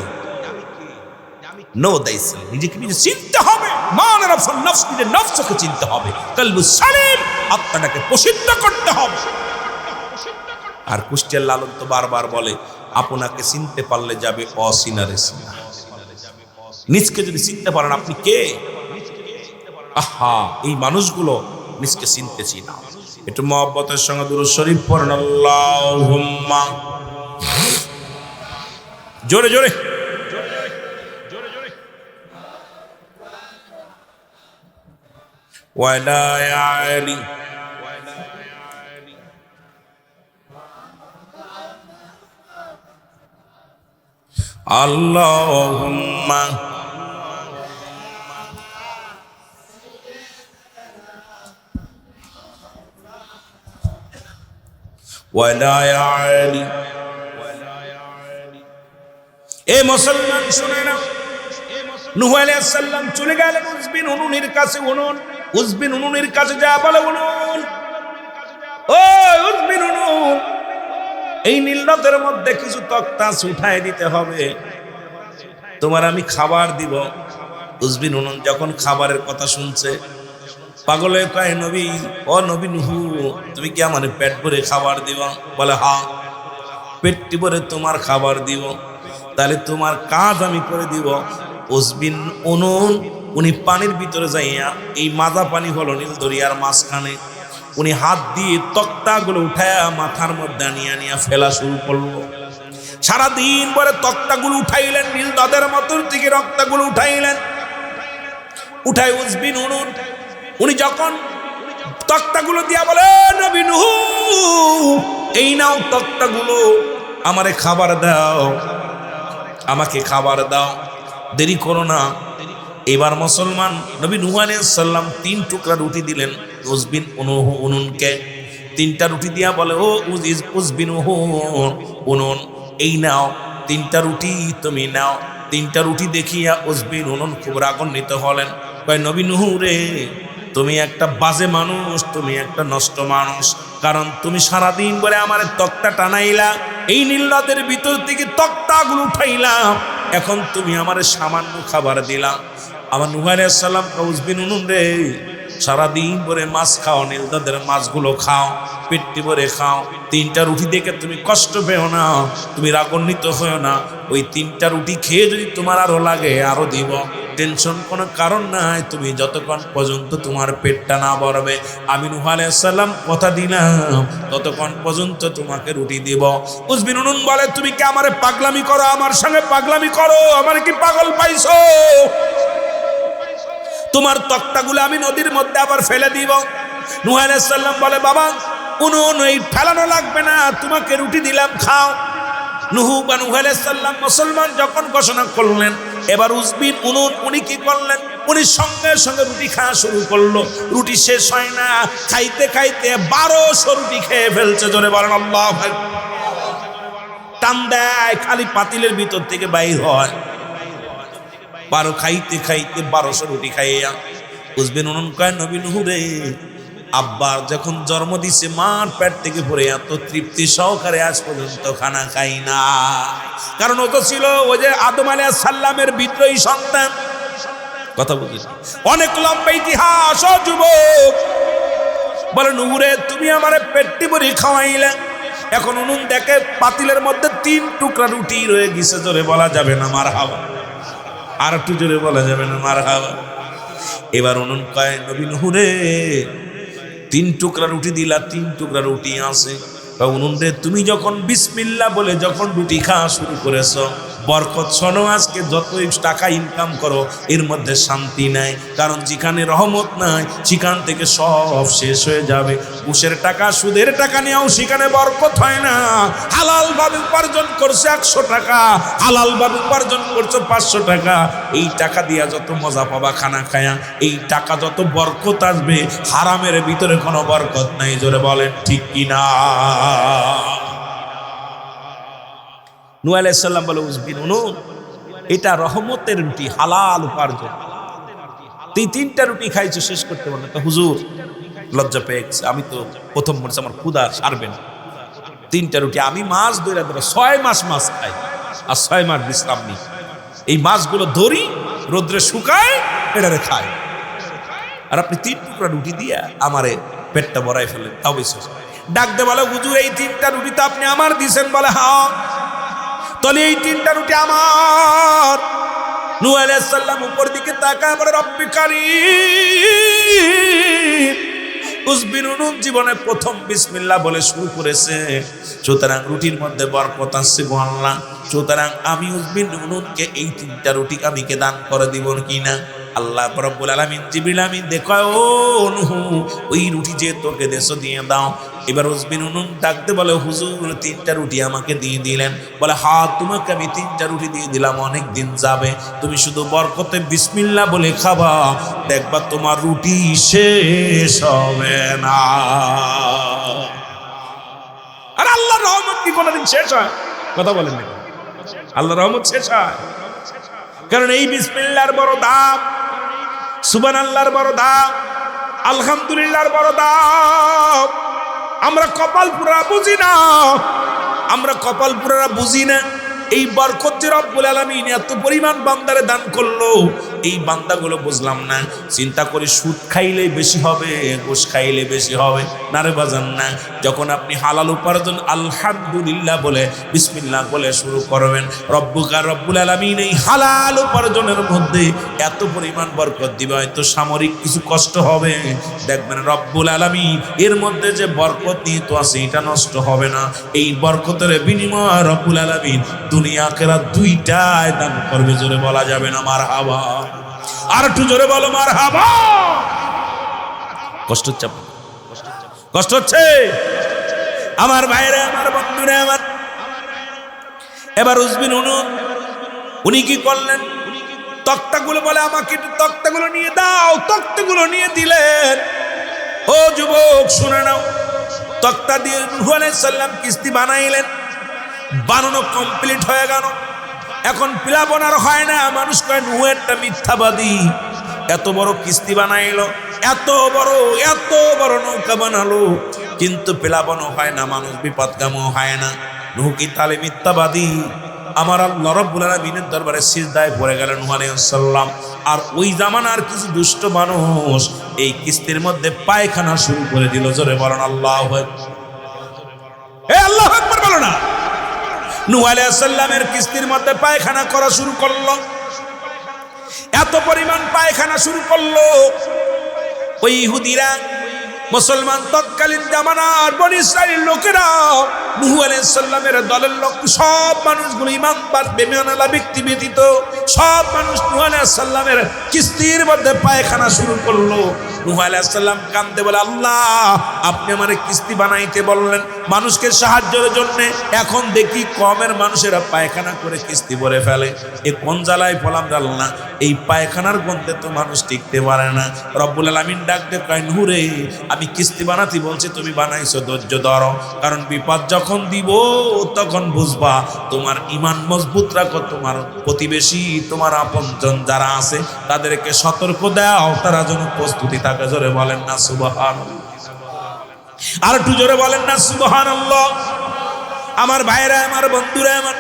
A: নো দাইসেল, নিজেকে নিজে চিনতে হবে, মানের আফসান নফস, নিজের নফসকে চিনতে হবে, কলবু সালিম, আত্মাটাকে প্রসিদ্ধ করতে হবে। আর কুষ্টিয়ার লালন তো বারবার বলে, আপনাকে চিনতে পারলে যাবে অচিনারে চিনা। নিজকে যদি চিনতে পারেন আপনি কে, আহা, এই মানুষগুলো নিজকে চিনতেছি না। একটু মহব্বতের সঙ্গে দুরূদ শরীফ পড়েন। আল্লাহুম্মা জোরে জোরে। ওয়ালা আলী আল্লাহুম্মা ওয়ালা আলী। এ মুসলমান শুনে নাও, নূহ আলাইহিস সালাম চলে গেলেন উজবিন উনুনের কাছে। উজবিন উনুনের কাছে যা বলে, উনুন, ও উজবিন উনুন, এই নীল নদের মধ্যে কিছু তক্তা উঠায় দিতে হবে, তোমার আমি খাবার দিব। উজবিন উনুন যখন খাবারের কথা শুনছে, পাগলে কয়, নবী, ও নবী নূহ, তুমি কি আমার পেট ভরে খাবার দিবা? বলে হ্যাঁ, পেটটি ভরে তোমার খাবার দিব। তাহলে তোমার কাজ আমি করে দিব। উজবিন উনুন উনি পানির ভিতরে যাইয়া, এই মাজা পানি হলো নীল দরিয়ার মাঝখানে, উনি হাত দিয়ে তক্তাগুলো উঠায়া মাথার মধ্যে আনিয়া ফেলা শুরু করলো। সারাদিন পরে তক্তাগুলো উঠাইলেন, নীল নদের মতন থেকে রক্তাগুলো উঠাইলেন। উঠাই উজবিন উনুন উনি যখন তক্তাগুলো দিয়া বলে, নবী নূহ, এই নাও তক্তাগুলো, আমারে খাবার দাও, আমাকে খাবার দাও, দেরি করো না। এবার মুসলমান নবী নূহ আলাইহিস সালাম 3 টুকরা রুটি দিলেন উজবিন উনুনকে। 3টা রুটি দিয়া বলে, ও উজবিন উনুন, এই নাও 3টা রুটি, তুমি নাও। 3টা রুটি দেখিয়া উজবিন উনুন খুব রাগান্বিত হলেন। কয়, নবী নূহ রে, তুমি একটা বাজে মানুষ, তুমি একটা নষ্ট মানুষ। কারণ তুমি সারাদিন বলে আমার তক্তা টানাইলা, এই নীল নদের ভিতর থেকে তক্তাগুলো উঠাইলাম, এখন তুমি আমার সামান্য খাবার দিলা। আমার নূহ আলাইহিস সালাম, উজবিন উনুন রে, সারাদিন ভরে মাছ খাও, নীল নদের মাছগুলো খাও, পেটটি ভরে খাও। 3টা রুটি দেখে তুমি কষ্ট পেও না, তুমি রাগান্বিত হয়েও না। ওই 3টা রুটি খেয়ে যদি তোমার আরো লাগে, আরো দিব, টেনশন কোনো কারণ নাই। তুমি যতক্ষণ পর্যন্ত তোমার পেটটা না ভরবে, আমি নূহ আলাইহিস সালাম কথা দিলাম, ততক্ষণ পর্যন্ত তোমাকে রুটি দিব। উজবিন উনুন বলে, তুমি কি আমারে পাগলামি করো? আমার সঙ্গে পাগলামি করো? আমার কি পাগল পাইছো? তোমার তক্তাগুলো আমি নদীর মধ্যে আবার ফেলে দিব। নূহ আলাইহিস সালাম বলে, বাবা উনুন, এই ফেলানো লাগবে না, তোমাকে রুটি দিলাম, খাও। নূহ আলাইহিস সালাম মুসলমান যখন ঘোষণা করলেন, এবার উজবিন উনুন উনি কি করলেন, উনি সঙ্গে সঙ্গে রুটি খাওয়া শুরু করলো। রুটি শেষ হয় না, খাইতে খাইতে 1200 রুটি খেয়ে ফেলছে। জোরে বলেন আল্লাহু আকবার। টান দেয়, খালি পাতিলের ভিতর থেকে বাইর হয়। 12 খাইতে খাইতে 1200 রুটি খাইয়া উজবিন উনুন কয়, নবী নূহ রে, আব্বার যখন জন্ম দিছে, মার পেট থেকে ভরে এত তৃপ্তি সহকারে আজ পর্যন্ত খানা খাই না। কারণ ও তো ছিল ওই যে আদম আলাইহিস সালামের বিদ্রোহী সন্তান। কথা বুঝিস, অনেক লম্বা ইতিহাস। ও যুবক, বলে, নূহ রে, তুমি আমারে পেটটি ভরে খাওয়াইলে, এখন উনুন দেখে পাতিলের মধ্যে 3 টুকরা রুটি রয়ে গেছে। জোরে বলা যাবে না মারহাবা? আর একটু জোরে বলা যাবে না মারহাবা? এবার উনুন কয়, নবী নূহ রে, 3 টুকরা রুটি দিলা, 3 টুকরা রুটি আছে। উনুন রে, তুমি যখন বিসমিল্লাহ বলে যখন রুটি খাওয়া শুরু করেছো, বরকত শোনো, আজকে যতই টাকা ইনকাম করো এর মধ্যে শান্তি নাই। কারণ যেখানে রহমত নাই সেখান থেকে সব শেষ হয়ে যাবে। ঘুষের টাকা, সুদের টাকা নিয়েও সেখানে বরকত হয় না। হালাল ভাবে উপার্জন করছে 100 টাকা, হালাল ভাবে উপার্জন করছো 500 টাকা, এই টাকা দিয়া যত মজা পাবা খানা খায়া, এই টাকা যত বরকত আসবে, হারামের ভিতরে কোনো বরকত নাই। জোরে বলেন ঠিক কিনা? নূহ আলাইহিস সালাম বলে, উজবিন উনুন, এটা রহমতের রুটি, হালাল উপার্জন। তুই 3টা রুটি খাইছো, শেষ করতে পারলে তো হুজুর লজ্জা পেয়ে গেছে, আমি তো প্রথম মরছি, আমার ক্ষুধা সারবে না। 3টা রুটি, আমি মাছ ধরে 6 মাস মাছ খাই, আর 6 মাস বিশ্রাম নিই। এই মাছগুলো ধরি, রোদ্রে শুকায়, এটারে খাই। আর আপনি 3 টুকরা রুটি দিয়া আমারে পেটটা ভরাই ফেলেন, তাও বিশ্বাস। ডাক দে বলে, হুজুর এই 3টা রুটি তো আপনি আমার দিছেন। বলে, হ্যাঁ, তাহলে এই 3টা রুটি আমার। নূহ আলাইহিস সালাম উপর দিকে তাকায় বলে, রব্বি কারীম। উজবিন উনুন জীবনে প্রথম বিসমিল্লাহ বলে শুরু করেছে, সুতরাং রুটির মধ্যে বরকত আছে। আল্লাহ সুতরাং আমি উজবিন নুনকে এই 3টা রুটি আমিকে দান করে দিব কিনা? আল্লাহ রাব্বুল আলামিন জিবরিল আমিন দেখো, ও নূহ, ওই রুটি যে তোকে দেশো দিয়ে দাও। এবার উজবিন নুন ডাকতে বলে, হুজুর 3টা রুটি আমাকে দিয়ে দিলেন। বলে, হ্যাঁ তোমাকে আমি 3টা রুটি দিয়ে দিলাম, অনেক দিন যাবে, তুমি শুধু বরকতে বিসমিল্লাহ বলে খাবা, দেখবা তোমার রুটি শেষ হবে না। আর আল্লাহর রহমত কি কোনোদিন শেষ হয়? কথা বলেন না, আল্লাহর রহমত শেষ হয়? কারণ এই বিসমিল্লাহর বড় দাম, সুবহানাল্লাহর বড় দাম, আলহামদুলিল্লাহর বড় দাম। আমরা কপালপুরা বুঝি না, আমরা কপালপুরা বুঝি না এই বরকত যে রব্বুল আলামিন এত পরিমাণ বান্দারে দান করলো, এই বান্দাগুলো বুঝলাম না। চিন্তা করি সুদ খাইলে বেশি হবে, ঘুষ খাইলে বেশি হবে না রে বাজান না। যখন আপনি হালাল উপার্জন আলহামদুলিল্লাহ বলে বিসমিল্লাহ বলে শুরু করবেন, রব্বুল আলামিন এই হালাল উপার্জনের মধ্যে এত পরিমাণ বরকত দিবে, হয়তো সামরিক কিছু কষ্ট হবে, দেখবেন রব্বুল আলামিন এর মধ্যে যে বরকত নিহিত আছে এটা নষ্ট হবে না। এই বরকতের বিনিময়ে রব্বুল আলামিন দুনিয়া আখিরাত দুইটাই দান করবে। জোরে বলা যাবে না মারহাবা? আর একটু জোরে বলো মারহাবা। কষ্ট হচ্ছে? কষ্ট হচ্ছে আমার ভাইরা, আমার বন্ধুরা আমার। এবার উজবিন উনি কি করলেন? তক্তাগুলো বলে, আমাকে একটু তক্তাগুলো নিয়ে দাও। তক্তাগুলো নিয়ে দিলেন। ও যুবক শুনে নাও, তক্তা দিয়ে নূহ আলাইহিস সালাম কিস্তি বানাইলেন। বানানো কমপ্লিট হয়ে গেল। এখন প্লাবন আর হয় না। মানুষ কয় নূহ একটা মিথ্যাবাদী, এত বড় কিস্তি বানাইলো, এত বড় নৌকা বানালো, কিন্তু প্লাবনও হয় না, মানুষ বিপদগামও হয় না। নূহ কি তাহলে মিথ্যাবাদী? আমার আল্লাহ রাব্বুল আলামিনের দরবারে সিজদায় পড়ে গেলেন নূহ আলাইহিস সালাম। আর ওই জামানার কিছু দুষ্ট মানুষ এই কিস্তির মধ্যে পায়খানা শুরু করে দিল। জোরে বলেন আল্লাহু আকবার। হে আল্লাহু আকবার বলো না। নূহ আলাইহিস সালামের কিস্তির মধ্যে পায়খানা করা শুরু করলো। এত পরিমাণ পায়খানা শুরু করলো, ওই ইহুদিরা, মুসলমান তৎকালীন জামানার বনি ইসরাইল লোকেরা, নূহ আলাইহিস সালামের দলের লোক, সব মানুষগুলো ঈমানদার বেঈমানওয়ালা ব্যক্তি ব্যতীত সব মানুষ নূহ আলাইহিস সালামের কিস্তির মধ্যে পায়খানা শুরু করলো। নূহ আলাইহিস সালাম কান্দে বলে, আল্লাহ আপনি আমারে কিস্তি বানাইতে বললেন মানুষকে সাহায্যের জন্য, এখন দেখি কমের মানুষেরা পায়খানা করে কিস্তি ভরে ফেলে। এ কোন জ্বালায় পলাম জানলা, এই পায়খানার গন্ধে তো মানুষ টিকতে পারে না। রব্বুল আলামিন ডাক দিয়ে কয়, নূহ রে, আমি কিস্তি বানাতে বলছি, তুমি বানাইছো, ধৈর্য ধরো, কারণ বিপদ যখন দিব তখন বুঝবা। তোমার ঈমান মজবুত রাখো, তোমার প্রতিবেশী, তোমার আপনজন যারা আছে তাদেরকে সতর্ক দাও, তারা যেন প্রস্তুতি থাকে। জোরে বলেন না সুবহানাল্লাহ। আর একটু জোরে বলেন না সুবহানাল্লাহ। আমার ভাইরা, আমার বন্ধুরা আমার,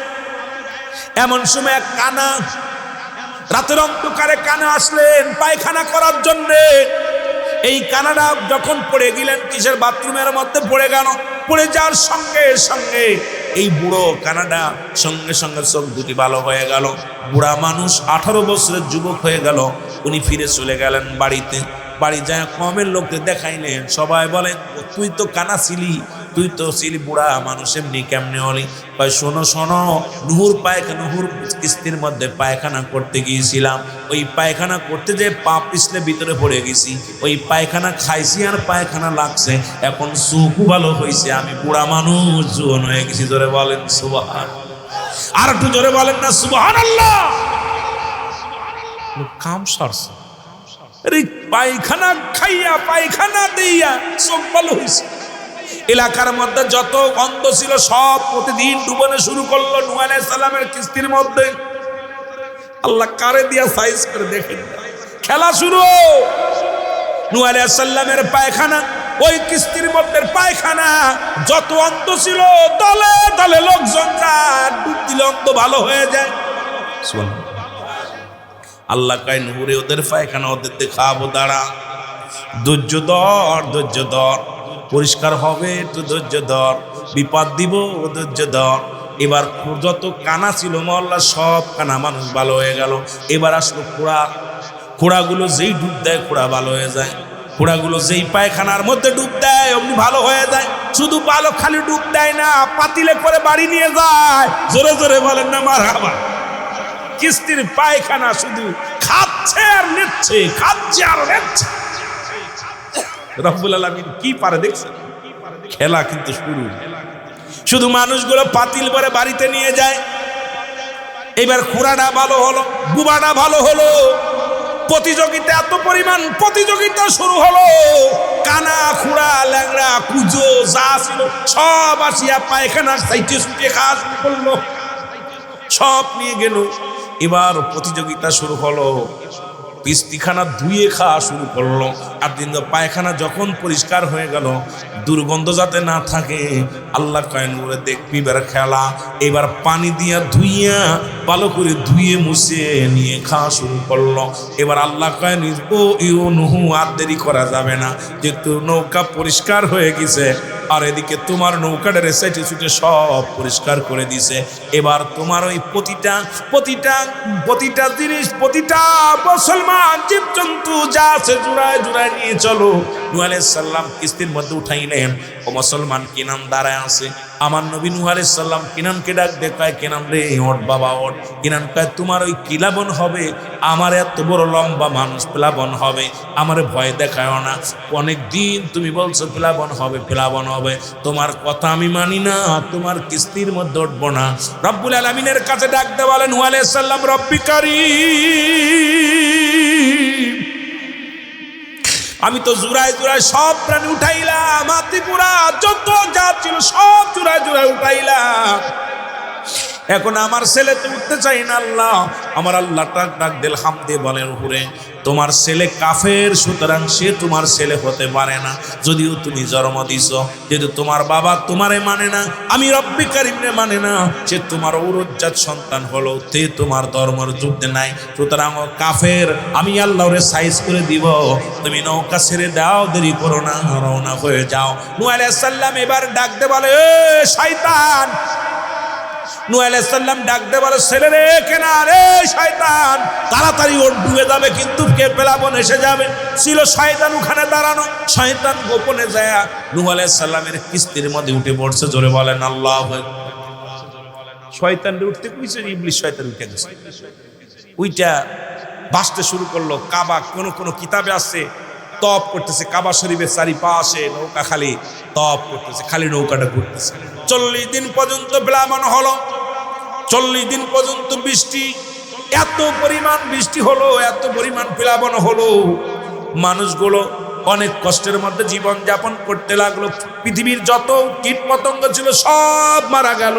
A: এমন সময় এক কানা, রাতের অন্ধকারে কানা আসলেন পায়খানা করার জন্য। এই কানাডা যখন পড়ে গেলেন, কিসের বাথরুমের মধ্যে পড়ে গেল। পড়ে যাওয়ার সঙ্গে সঙ্গে এই বুড়ো কানাডা সঙ্গে সঙ্গে চোখ দুটি ভালো হয়ে গেল। বুড়া মানুষ, 18 বছরের যুবক হয়ে গেল। উনি ফিরে চলে গেলেন বাড়িতে। বাড়ি যায় কমের লোককে দেখাইলেন। সবাই বলে, তুই তো কানা ছিলি, তুই তো ছিলি বুড়া মানুষ, এমনি কেমনে হলি? ভাই শোনো শোনো, নূহুর কিস্তির মধ্যে পায়খানা করতে গিয়েছিলাম। ওই পায়খানা করতে যে পা পিছলে ভিতরে পড়ে গেছি, ওই পায়খানা খাইছি আর পায়খানা লাগছে, এখন চোখও ভালো হয়েছে, আমি বুড়া মানুষ জোয়ান হয়ে গেছি। জোরে বলেন সুবহান। আর একটু জোরে বলেন না সুবহানাল্লাহ। কাম সারছে, পায়খানা খাইয়া পায়খানা দিয়া চোখ ভালো হয়েছে। এলাকার মধ্যে যত অন্ধ ছিল সব প্রতিদিন ডুবানো শুরু করলো নূহ আলাইহিস সালামের কিস্তির মধ্যে। আল্লাহ কারে দিয়া সাইজ করে দেখেন, খেলা শুরু। নূহ আলাইহিস সালামের পায়খানা, ওই কিস্তির মধ্যে পায়খানা, যত অন্ধ ছিল দলে দলে লোকজন যায়, ডুব দিলে অন্ধ ভালো হয়ে যায়। আল্লাহ কয়, নূরে ওদের পায়খানা ওদের দেখাবো, দাঁড়া, ধৈর্য ধর, ধৈর্য ধর, পরিষ্কার হবে, একটু ধৈর্য ধর, বিপদ দিব, ধৈর্য ধর। এবার যত কানা ছিল মহল্লা সব কানা মানুষ ভালো হয়ে গেল। এবার আসলো খোড়া। খোড়াগুলো যেই ডুব দেয় খোড়া ভালো হয়ে যায়। খোড়াগুলো যেই পায়খানার মধ্যে ডুব দেয় অমনি ভালো হয়ে যায়। শুধু বালক খালি ডুব দেয় না, পাতিলে করে বাড়ি নিয়ে যায়। জোরে জোরে বলেন না মারহাবা। কিস্তির পায়খানা শুধু খাচ্ছে আর নিচ্ছে, খাচ্ছে আর নিচ্ছে। রব্বুল আলামিন কি পারে দেখছেন? খেলা কিন্তু শুরু। শুধু মানুষগুলো পাতিল করে বাড়িতে নিয়ে যায়। এবার খুরাটা ভালো হলো, বুবাটা ভালো হলো, প্রতিযোগিতা এত পরিমাণ প্রতিযোগিতা শুরু হলো। কানা খুড়া ল্যাংড়া কুজো যা ছিল সব আসিয়া পায়খানার সাইটে ছুটে খাওয়া শুরু করলো, সব নিয়ে গেল। এবার প্রতিযোগিতা শুরু হলো, পিস্তিখানা ধুয়ে খাওয়া শুরু করলো। আর দিন পায়খানা যখন পরিষ্কার হয়ে গেল, দুর্গন্ধ যাতে না থাকে, আল্লাহ কয়েন করে দেখবি এবার খেলা। এবার পানি দিয়া ধুইয়া ভালো করে ধুয়ে মুছে নিয়ে খাওয়া শুরু করলো। এবার আল্লাহ কয়েন ও ইউ নুহু, আর দেরি করা যাবে না, যেহেতু নৌকা পরিষ্কার হয়ে গেছে। আর এদিকে তোমার নৌকাটা রেসাইটে ছুটে সব পরিষ্কার করে দিছে। এবার তোমার ওই প্রতিটা জিনিস, প্রতিটা মুসলমান জীবজন্তু যা আছে জুড়ায় জুড়ায় নিয়ে চলো। নূহ আলাইহিস সালাম কিস্তির মধ্যে উঠাইলেন। ও মুসলমান কিনান দাঁড়ায় আছে। আমার নবী নূহ আলাইহিস সালাম কিনানকে ডাক দেখায়, কিনান রে ওঠ বাবা ওঠ। কিনান কয় তোমার ওই কিলাবন হবে, আমার এত বড় লম্বা মানুষ প্লাবন হবে, আমার ভয় দেখায় না। অনেক দিন তুমি বলছো প্লাবন হবে প্লাবন হবে, তোমার কথা আমি মানি না, তোমার কিস্তির মধ্যে উঠবো না। রব্বুল আলামিনের কাছে ডাক দে বলেন নূহ আলাইহিস সালাম, রব্বি কারীম, আমি তো জুড়ায় জুড়ায় সব প্রাণী উঠাইলাম, হাতিপুরা যত যা ছিল সব জুড়ায় জুড়ায় উঠাইলাম। এখন আমার ছেলে তো উঠতে চাই না। আল্লাহ, আমার আল্লাহ ডাক দিল হামদে বলেন উপরে, তোমার ছেলে কাফের, সুতরাং সে তোমার ছেলে হতে পারে না। যদিও তুমি জন্ম দিছ, যেহেতু তোমার বাবা তোমারে মানে না, আমি রব্বি কারীমরে মানে না, সে তোমার ঔরজাত সন্তান হলো, তে তোমার ধর্মের যুদ্ধে নাই, সুতরাং ও কাফের। আমি আল্লাহরে সাইজ করে দিব, তুমি নৌকা ছেড়ে দাও, দেরি করো না, রওনা হয়ে যাও। নূহ আলাইহিস সালাম এবার ডাক দে বলে, এ শয়তান। নূহ আলাইহিস সালাম ডাক দে বলে, ছেলে রে কেনা রে শয়তান, তাড়াতাড়ি ওর ডুবে যাবে, কিন্তু কে প্লাবন এসে যাবে। ছিল শয়তান ওখানে দাঁড়ানো। শয়তান গোপনে যায় নূহ আলাইহিস সালামের কিস্তির মধ্যে উঠে পড়ছে। জোরে বলেন আল্লাহু আকবার। শয়তান উঠতে কইছে, ইবলিস শয়তান উঠে গেছে, ওইটা ভাসতে শুরু করলো। কাবা কোন কোন কিতাবে আছে তপ করতেছে, কাবা শরীফের চারিপাশে নৌকা খালি তপ করতেছে, খালি নৌকাটা ঘুরতেছে। 40 দিন পর্যন্ত প্লাবন হলো, 40 দিন পর্যন্ত বৃষ্টি, এত পরিমাণ বৃষ্টি হলো, এত পরিমাণ প্লাবন হলো। মানুষগুলো অনেক কষ্টের মধ্যে জীবন যাপন করতে লাগলো। পৃথিবীর যত কীট পতঙ্গ ছিল সব মারা গেল।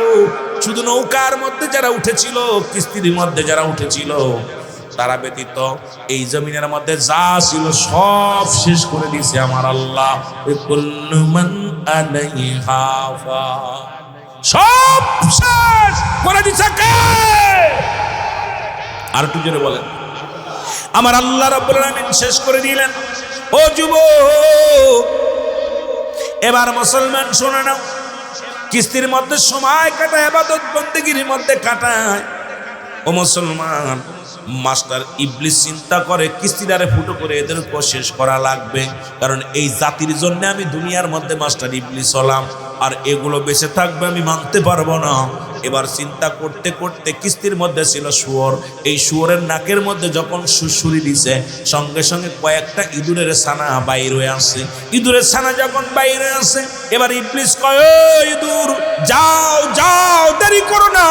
A: শুধু নৌকার মধ্যে যারা উঠেছিল, কিস্তির মধ্যে যারা উঠেছিল, তারা ব্যতীত এই জমিনের মধ্যে যা ছিল সব শেষ করে দিয়েছে আমার আল্লাহ। কুল্লু মান আলাইহা ফান, সব শেষ করে দিয়েছে কে? আর একটু জোরে বলেন। আমার আল্লাহ রাব্বুল আলামিন শেষ করে দিলেন। ও যুবক, এবার মুসলমান শুনে নাও, কিস্তির মধ্যে সময় কাটায়, ইবাদত বন্দেগীর মধ্যে কাটায়। ও মুসলমান, মাস্টার ইবলিস চিন্তা করে কিস্তিদারে ফুটো করে এদেরকে শেষ করা লাগবে, কারণ এই জাতির জন্য আমি দুনিয়ার মধ্যে মাস্টার ইবলিস হলাম, আর এগুলো বেঁচে থাকবে আমি মানতে পারবো না। এবার চিন্তা করতে করতে কিস্তির মধ্যে ছিল শুয়োর। এই শুয়োরের নাকের মধ্যে যখন সুরসুরি দিছে, সঙ্গে সঙ্গে কয়েকটা ইঁদুরের ছানা বাইর হয়ে আসে। ইঁদুরের ছানা যখন বাইর হয়ে আসে, এবার ইবলিস কয়, ও ইঁদুর যাও যাও, দেরি করো না,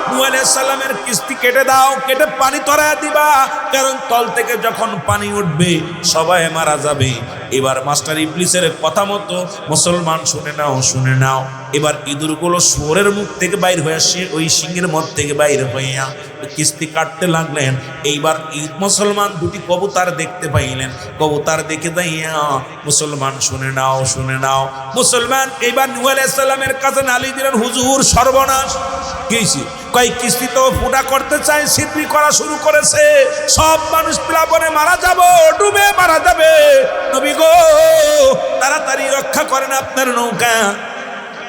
A: নূহ আলাইহিস সালামের কিস্তি কেটে দাও, কেটে পানি তরায় দিবা, কারণ তল থেকে যখন পানি উঠবে সবাই মারা যাবে। এবার মাস্টার ইবলিসের কথা মতো মুসলমান শুনে নাও, শুনে নাও। এবার ইঁদুরগুলো শুয়োরের মুখ থেকে বাইর হয়ে আসে, ওই সিংহের মত থেকে বাইর হইয়া কিস্তি কাটতে লাগলেন। এইবার মুসলমান দুটি কবুতর দেখতে পাইলেন। কবুতর দেখে যাইয়া মুসলমান শুনে নাও, শুনে নাও। মুসলমান এইবার নূহ আলাইহিস সালামের কাছে নালিশ দিলেন, হুজুর সর্বনাশ গেছি, কয় কিস্তি তো ফুটা করতে চাই, সিদ্ধি করা শুরু করেছে, সব মানুষ প্লাবনে মারা যাব, ডুবে মারা যাবে। নবী গো, তাড়াতাড়ি রক্ষা করেন আপনার নৌকা।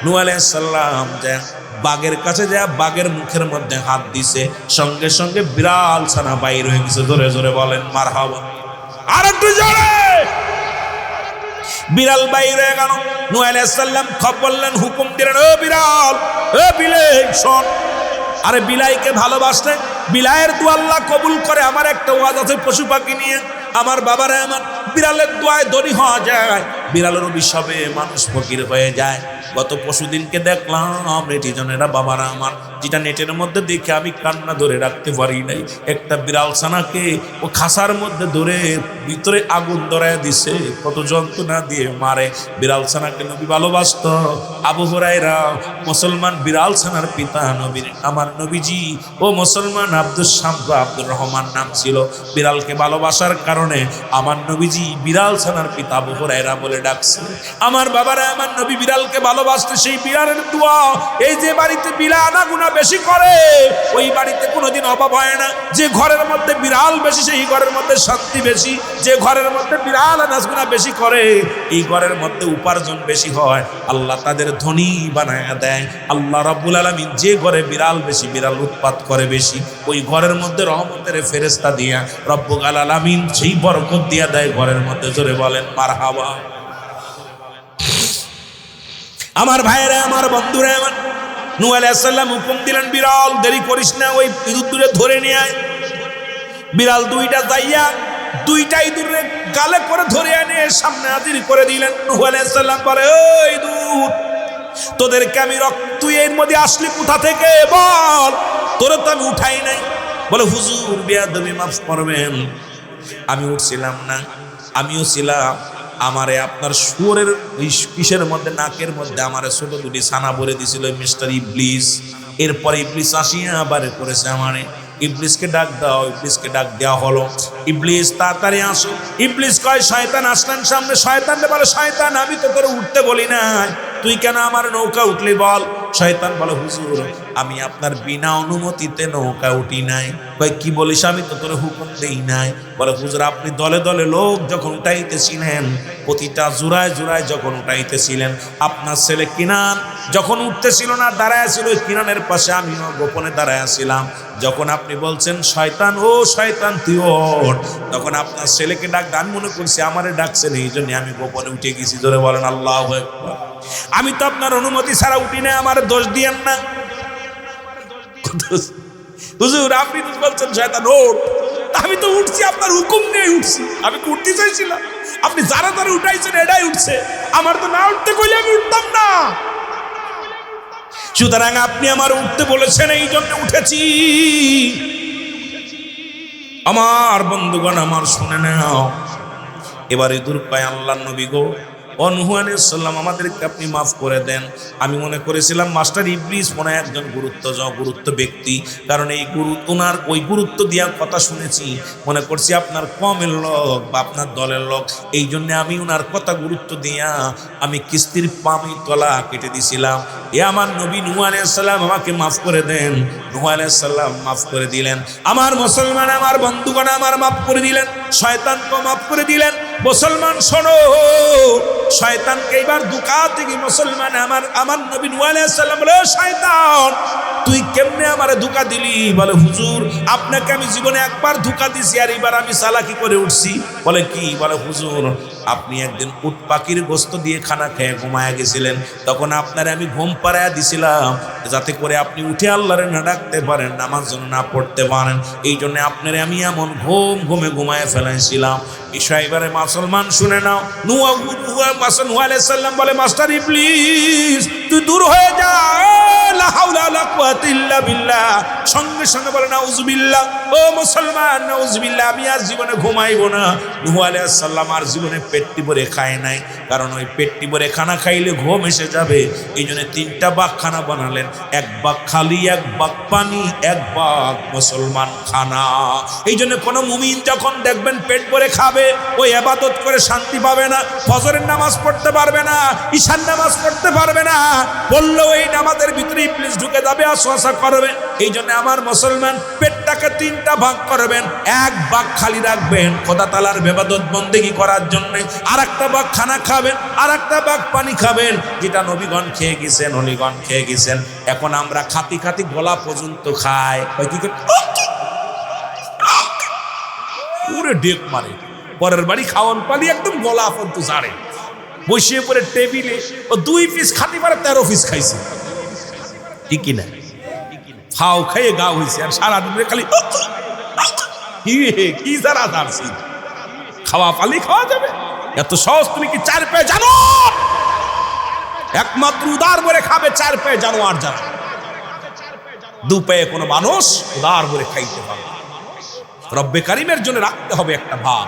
A: নূহ আলাইহিস সালাম বাঘের কাছে যায়, বাঘের মুখের মধ্যে হাত দিছে, সঙ্গে সঙ্গে বিড়াল ছানা বাইর হয়ে গেছে। জোরে জোরে বলেন মারহাবা। আর একটু জোরে। বিড়াল বাইরে গেল। নূহ আলাইহিস সালাম বললেন, হুকুম দিলেন, ও বিড়াল, ও বিলাই শোন। আরে বিলাইকে ভালোবাসলে বিলাইয়ের দোয়া আল্লাহ কবুল করে। আমার একটা ওয়াজ আছে পশু পাখি নিয়ে, আমার বাবারা আমার বিড়ালের দোয়ায় ধনী হওয়া যায়, বিড়ালের অভিশাপে মানুষ ফকির হয়ে যায়। গত পরশুদিনকে দেখলাম নেটিজনেরা বাবারা আমার, যেটা নেটের মধ্যে দেখে আমি কান্না ধরে রাখতে পারি নাই। একটা বিড়াল ছানাকে ও খাসার মধ্যে ধরে ভিতরে আগুন ধরায় দিছে, কত যন্ত্রণা দিয়ে মারে। বিড়াল ছানাকে নবী ভালোবাসত। আবু হুরায়রা মুসলমান বিড়াল ছানার পিতা নবীর আমার নবীজি ও মুসলমান আব্দুর রহমান নাম ছিল। বিড়ালকে ভালোবাসার কারণে আমার নবীজি বিড়াল ছানার পিতা আবু হুরায়রা বলে ডাকছে। আমার বাবারা আমার নবী বিড়ালকে ভালোবাসতে, সেই বিড়ালের দোয়া, এই যে বাড়িতে বিড়াল আনাগুনা বেশি করে ওই বাড়িতে কোনোদিন অভাব হয় না। যে ঘরের মধ্যে বিড়াল বেশি সেই ঘরের মধ্যে শান্তি বেশি। যে ঘরের মধ্যে বিড়াল আনাজগুনা বেশি করে এই ঘরের মধ্যে উপার্জন বেশি হয়। আল্লাহ তাদের ধনী বানায় দেয়। আল্লাহ রাব্বুল আলামিন যে ঘরে বিড়াল বেশি, বিড়াল উৎপাত করে বেশি, ওই ঘরের মধ্যে রহমতের ফেরেশতা দিয়া রব্বুল আলামিন সেই বরকত দিয়া দেয় ঘরের মধ্যে। জোরে বলেন মারহাবা। আমার ভাইরা আমার বন্ধুরা আমার, নূহ আলাইহিস সালাম হুকুম দিলেন, বিড়াল দেরি করিস না, ওই ইঁদুরে ধরে নিয়ে আয়। বিড়াল দুইটা যাইয়া দুইটাই ইঁদুরে গালে করে ধরে এনে সামনে হাজির করে দিলেন। নূহ আলাইহিস সালাম বলে, ওই ইঁদুর, তোদেরকে আমি তুই এর মধ্যে আসলি কোথা থেকে বল, তোরে তো আমি উঠাই নাই। বলে, হুজুর বেয়াদবি মাফ করবেন, আমি উঠছিলাম না, আমিও ছিলাম। আমারে আপনার শুয়োরের ওই কিসের মধ্যে, নাকের মধ্যে আমারে ছোট দুটি ছানা ভরে দিছিল মিস্টার ইবলিস। এরপরে ইবলিস আসিয়া আবার করেছে আমারে। ইবলিসকে ডাক দাও, ইবলিসকে ডাক দেওয়া হলো। ইবলিস তাড়াতাড়ি আসো। ইবলিস কয়, শয়তান আসলেন সামনে। শয়তান বলে, শয়তান আমি তো তোরে উঠতে বলি না, তুই কেন আমার নৌকা উঠলি বল। শয়তান বলে, হুজুর আমি আপনার বিনা অনুমতিতে নৌকা উঠি নাই। কয়, কি বলিস, আমি তো তোরে হুকুম দেই নাই। বলে, হুজুর আপনি দলে দলে লোক যখন উঠাইতেছিলেন, প্রতিটা জোড়ায় জোড়ায় যখন উঠাইতেছিলেন, আপনার ছেলে কিনান যখন উঠতেছিল না, দাঁড়ায় ছিল ওই কিনানের পাশে, আমিও গোপনে দাঁড়ায় ছিলাম। যখন আপনি বলছেন শয়তান, ও শয়তান তুই ওঠ, তখন আপনার ছেলেকে ডাক, আমি মনে করছি আমারে ডাকছেন, এই জন্য আমি গোপনে উঠে গেছি। ধরে বলেন আল্লাহু আকবার। আমি তো আপনার অনুমতি ছাড়া উঠি না, আমার দোষ দিয়েন না। হুজুর আপনি তো বলছেন শয়তান ওঠ, আমি তো উঠছি আপনার হুকুম নিয়ে উঠছি, আমি উঠতে চাইছিলাম, আপনি যারা যারা উঠাইছেন এটাই উঠছে, আমার তো না উঠতে কইলে আমি উঠতাম না। সুতরাং আপনি আমার উঠতে বলেছেন, এই জন্য উঠেছি। আমার বন্ধুগণ আমার শুনে নাও, এবারে দূর পায় আল্লাহর নবী গো, নূহ আলাইহিস সালাম আমাদেরকে আপনি মাফ করে দেন। আমি মনে করেছিলাম মাস্টার ইবলিস মনে একজন গুরুত্ব ব্যক্তি, কারণ এই ওনার ওই গুরুত্ব দেওয়ার কথা শুনেছি, মনে করছি আপনার কমের লোক বা আপনার দলের লোক, এই জন্য আমি ওনার কথা গুরুত্ব দিয়া আমি কিস্তির পামি তলা কেটে দিছিলাম। এ আমার নবী নূহ আলাইহিস সালাম আমাকে মাফ করে দেন। নূহ আলাইহিস সালাম মাফ করে দিলেন। আমার মুসলমান আমার বন্ধুগণ আমার মাফ করে দিলেন, শয়তানকে মাফ করে দিলেন। মুসলমান শোনো, শয়তানকে এবার ধোঁকা থেকে মুসলমান আমার নবী নূহ আলাইহিস সালাম বলে, শয়তান তুই কেমনে আমারে ধোঁকা দিলি? বলে, হুজুর আপনাকে আমি জীবনে একবার ধোঁকা দিছি, আর এবার আমি চালাকি করে উঠছি। বলে, কি? বলে, হুজুর আপনি একদিন উট পাখির গোস্ত দিয়ে খানা খেয়ে ঘুমায়া গেছিলেন, তখন আপনারে আমি ঘুম পাড়ায়া দিছিলাম যাতে করে আপনি উঠে আল্লাহরে না ডাকতে পারেন, নামাজ যেন না পড়তে পারেন, এই জন্য আপনারে আমি এমন ঘুমায় ফেলাইছিলাম। বিষয় এবারে মুসলমান শুনে নাও। নূহ আলাইহিস সালাম বলে, মাস্টার ইবলিস তুই দূর হয়ে যা, লা হাওলা ওয়ালা কুওয়াতা ইল্লা বিল্লাহ। সঙ্গে সঙ্গে বলে, নাউযুবিল্লাহ। ও মুসলমান নাউযুবিল্লাহ, আমি আর জীবনে ঘুমাইব না। নূহ আলাইহিস সালাম আর জীবনে পেটটি ভরে খায় নাই, কারণ ওই পেটটি ভরে খানা খাইলে ঘুম এসে যাবে। এই জন্য 3টা বাঘ খানা বানালেন, 1 বাঘ খালি, 1 বাঘ পানি, 1 বাঘ মুসলমান খানা। এই জন্য কোন মুমিন যখন দেখবেন পেট ভরে খাবে, ওই ইবাদত করে শান্তি পাবে না, ফজরের নামাজ পড়তে পারবে না, ঈশার নামাজ পড়তে পারবে না, বললেও এই নামাজের ভিতরে ইবলিস ঢুকে যাবে, আসওয়াসা করবে। এই জন্য আমার মুসলমান পেটটাকে 3টা ভাগ করবেন, 1 ভাগ খালি রাখবেন খোদা তাআলার ইবাদত বন্দেগী করার জন্য, আর 1টা ভাগ খানা খাবেন, আর 1টা ভাগ পানি খাবেন, যেটা নবীগণ খেয়ে গেছেন, অলিগণ খেয়ে গেছেন। এখন আমরা খাতি খাতি গলা পর্যন্ত খাই, কি পুরো ডেক মারে, পরের বাড়ি খাওয়ান পানি একদম গলা পর্যন্ত ছাড়ে। বসিয়ে পড়ে টেবিলে ও 2 পিস খাতি পারে 13 পিস খাইছে, ঠিক কিনা? ফাও খাইয়ে গা হয়েছে, আর সারাদিন খালি কি যারা যাচ্ছি খাওয়া পালি খাওয়া যাবে? এত সহজ তুমি কি 4 পেয়ে জানো? একমাত্র উদার করে খাবে 4 পেয়ে জানো, আর যারা 2 পেয়ে কোনো মানুষ উদার করে খাইতে পারে। রব্বে কারিমের জন্য রাখতে হবে একটা ভাব,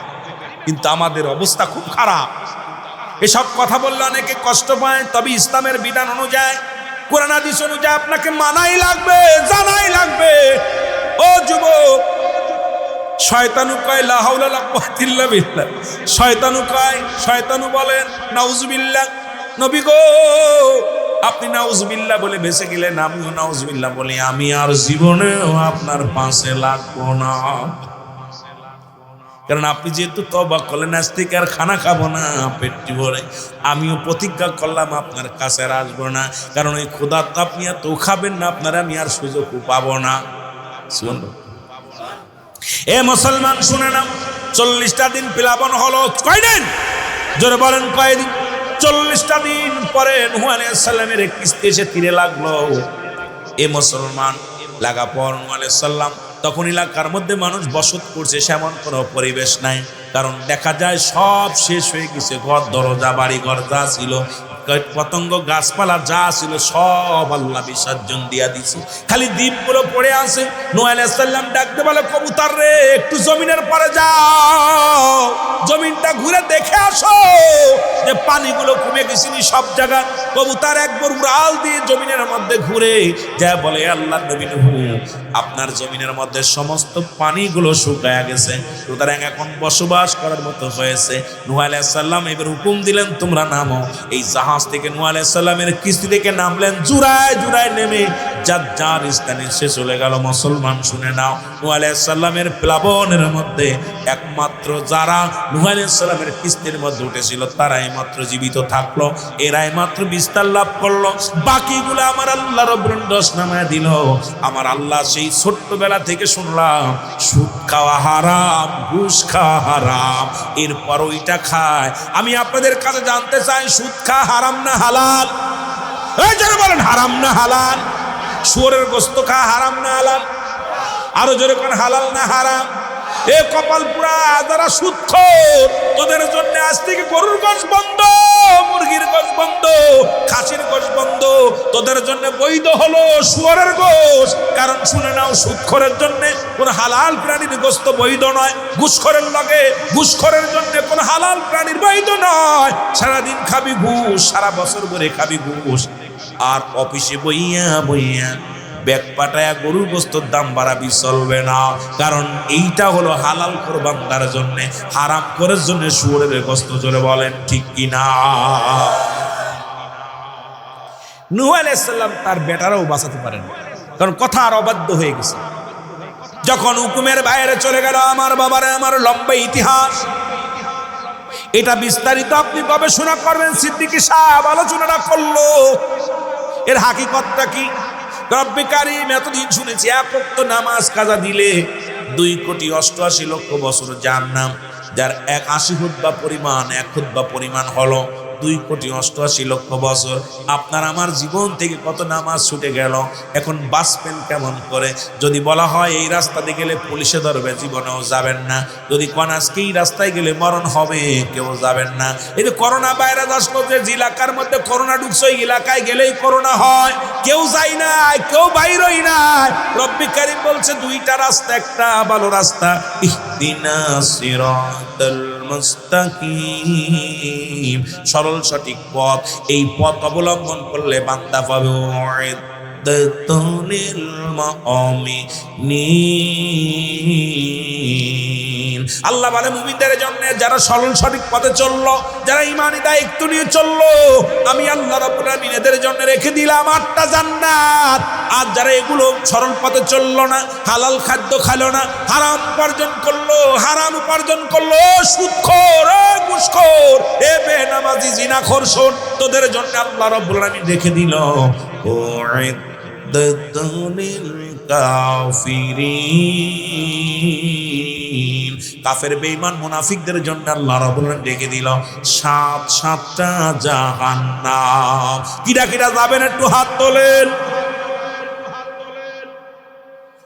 A: কিন্তু আমাদের অবস্থা খুব খারাপ। এসব কথা বললে অনেকে কষ্ট পায়, তবে ইসলামের বিধান অনুযায়ী, কোরআন হাদিস অনুযায়ী আপনাকে মানাই লাগবে, জানাই লাগবে। ও যুবক, শয়তানু কয় লা হাওলা ওয়ালা কুওয়াতা ইল্লা বিল্লাহ, শয়তানু বলেন নাউজুবিল্লাহ। নবী গো, আপনি নাউজুবিল্লাহ বলে বেঁচে গেলেন, আমিও নাউজুবিল্লাহ বলি, আমি আর জীবনেও আপনার পাশে লাগবো না। কারণ আপনি যেহেতু তওবা করলেন, আজ থেকে আর খানা খাবো না পেটটি ভরে, আমিও প্রতিজ্ঞা করলাম আপনার কাছে আর আসবো না। কারণ ওই ক্ষুধা তো আপনি এত খাবেন না, আপনার আমি আর সুযোগ পাবো না। শুনুন এ মুসলমান, শুনে না, 40টা দিন প্লাবন হলো। কয়দিন? জোরে বলেন কয়দিন? 40টা দিন পরে নূহ আলাইহিস সালামের কিস্তি এসে তীরে লাগলো। এ মুসলমান, লাগা পর নূহ আলাইহিস সালাম তখন এলাকার মধ্যে মানুষ বসত করছে, সেমন কোনো পরিবেশ নাই। কারণ দেখা যায় সব শেষ হয়ে গেছে, ঘর দরজা বাড়ি ঘর যা ছিল, পতঙ্গ গাছপালা যা ছিল সব আল্লাহ বিসর্জন দিয়া দিছে, খালি দ্বীপগুলো পড়ে আছে। নূহ আলাইহিস সালাম ডাকতে বলে, কবুতর রে, একটু জমিনের পরে যাও, জমিনটা ঘুরে দেখে আসো যে পানিগুলো কমে গেছিনি সব জায়গা। কবুতর একবার উড়াল দিয়ে জমিনের মধ্যে ঘুরে যা বলে, আল্লাহ নবী নূহ, আপনার জমিনের মধ্যে সমস্ত পানিগুলো শুকায়া গেছে, সুতরাং এখন বসবাস করার মতো হয়েছে। নূহ আলাইহিস সালাম এবার হুকুম দিলেন, তোমরা নামো। এই জাহাজ থেকে নূহ আলাইহিস সালামের কিস্তি থেকে নামলেন, জুড়ায় জুড়ায় নেমে যার স্থানে সে চলে গেল। মুসলমান শুনে নাও, নূহ আলাইহিস সালামের প্লাবনের মধ্যে একমাত্র যারা নূহ আলাইহিস সালামের কিস্তির মধ্যে উঠেছিল তারাই মাত্র জীবিত থাকলো, এরাই মাত্র বিস্তার লাভ করলো। বাকিগুলো আমার আল্লাহ রব্বুল দোষ নামায় দিল। আমার আল্লাহ সেই ছোট্টবেলা থেকে শুনলাম সুদ খাওয়া হারাম, ঘুষ খাওয়া হারাম, এরপর ওইটা খায়। আমি আপনাদের কাছে জানতে চাই, সুদ খাওয়া হারাম না হালাল? এই যারা বলেন হারাম না হালাল? শুয়োরের গোশত খাওয়া হারাম না হালাল? আরো জোরে কোন হালাল না হারাম? এ কপাল পুরা যারা সুদখোর, তোদের জন্য আজ থেকে গরুর গোশত বন্ধ, মুরগির গোশত বন্ধ, খাসির গোশত বন্ধ, তোদের জন্য বৈধ হলো শুয়োরের গোশত। কারণ শুনে নাও, সুদখোরের জন্য কোন হালাল প্রাণীর গোশত বৈধ নয়, ঘুষখোরের লগে ঘুষখোরের জন্য কোন হালাল প্রাণীর বৈধ নয়। সারাদিন খাবি ঘুষ, সারা বছর ধরে খাবি ঘুষ, আর অফিসে বইয়া বইয়া ব্যাগ পাটায়া গরুর গোশতের দাম বাড়াবি, চলবে না। কারণ এইটা হলো হালাল কোরবানদার জন্য, হারাম করার জন্য শুয়োরের গোশত। জোরে বলেন ঠিক কিনা? নূহ আলাইহিস সালাম তার বেটারাও বাঁচাতে পারেন, কারণ কথা আর অবাধ্য হয়ে গেছে। যখন হুকুমের বাইরে চলে গেল, আমার বাবারে, আমার লম্বা ইতিহাস, এটা বিস্তারিত আপনি গবেষণা করবেন। সিদ্দিকী সাহেব আলোচনাটা করলো, এর হাকিকতটা কি? রব্বে কারিম এতদিন শুনেছি, এক ওয়াক্ত নামাজ কাজা দিলে 2,88,00,000 বছর জাহান্নাম, যার 80 খুতবা পরিমাণ, 1 খুতবা পরিমাণ হলো 2,88,00,000 বছর। আপনার আমার জীবন থেকে কত নামাজ ছুটে গেল, এখন বাঁচবেন কেমন করে? যদি বলা হয় এই রাস্তাতে গেলে পুলিশে ধরবে, জীবনেও যাবেন না। যদি কোন আজকে এই রাস্তায় গেলে মরণ হবে, কেউ যাবেন না। এই যে করোনা ভাইরাস আসলো, যে এলাকার মধ্যে করোনা ঢুকছে, ওই এলাকায় গেলেই করোনা হয়, কেউ যায় না, কেউ বাইরই না। রব্বে কারিম বলছে, 2টা রাস্তা, একটা ভালো রাস্তা, ইহদিনাস সিরাতাল মুস্তাকিম, সরল সঠিক পথ। এই পথ অবলম্বন করলে বান্দা পাবে উইদ্দাতুল মুমিনিন। আল্লাহ বলে মুমিনদের জন্য, যারা সরল সঠিক পথে চললো, যারা ঈমানি দায়িত্ব নিয়ে চললো, আমি আল্লাহ রাব্বুল আলামিন এদের জন্য রেখে দিলাম 8টা জান্নাত। আর যারা এগুলো সরল পথে চললো না, হালাল খাদ্য খেলো না, হারাম উপার্জন করলো, হারাম উপার্জন করলো, সুদখোর, ঘুষখোর, এ বেনামাজি, জিনাখোর, শোন, তোদের জন্য আল্লাহ রাব্বুল আলামিন রেখে দিল উইদ্দাতুল কাফিরিন। কাফের বেঈমান মুনাফিকদের জন্য আল্লাহ রাব্বুল আলামিন ডেকে দিল সাতটা জাহান্নাম। কিরা কিরা যাবেন একটু হাত তোলেন।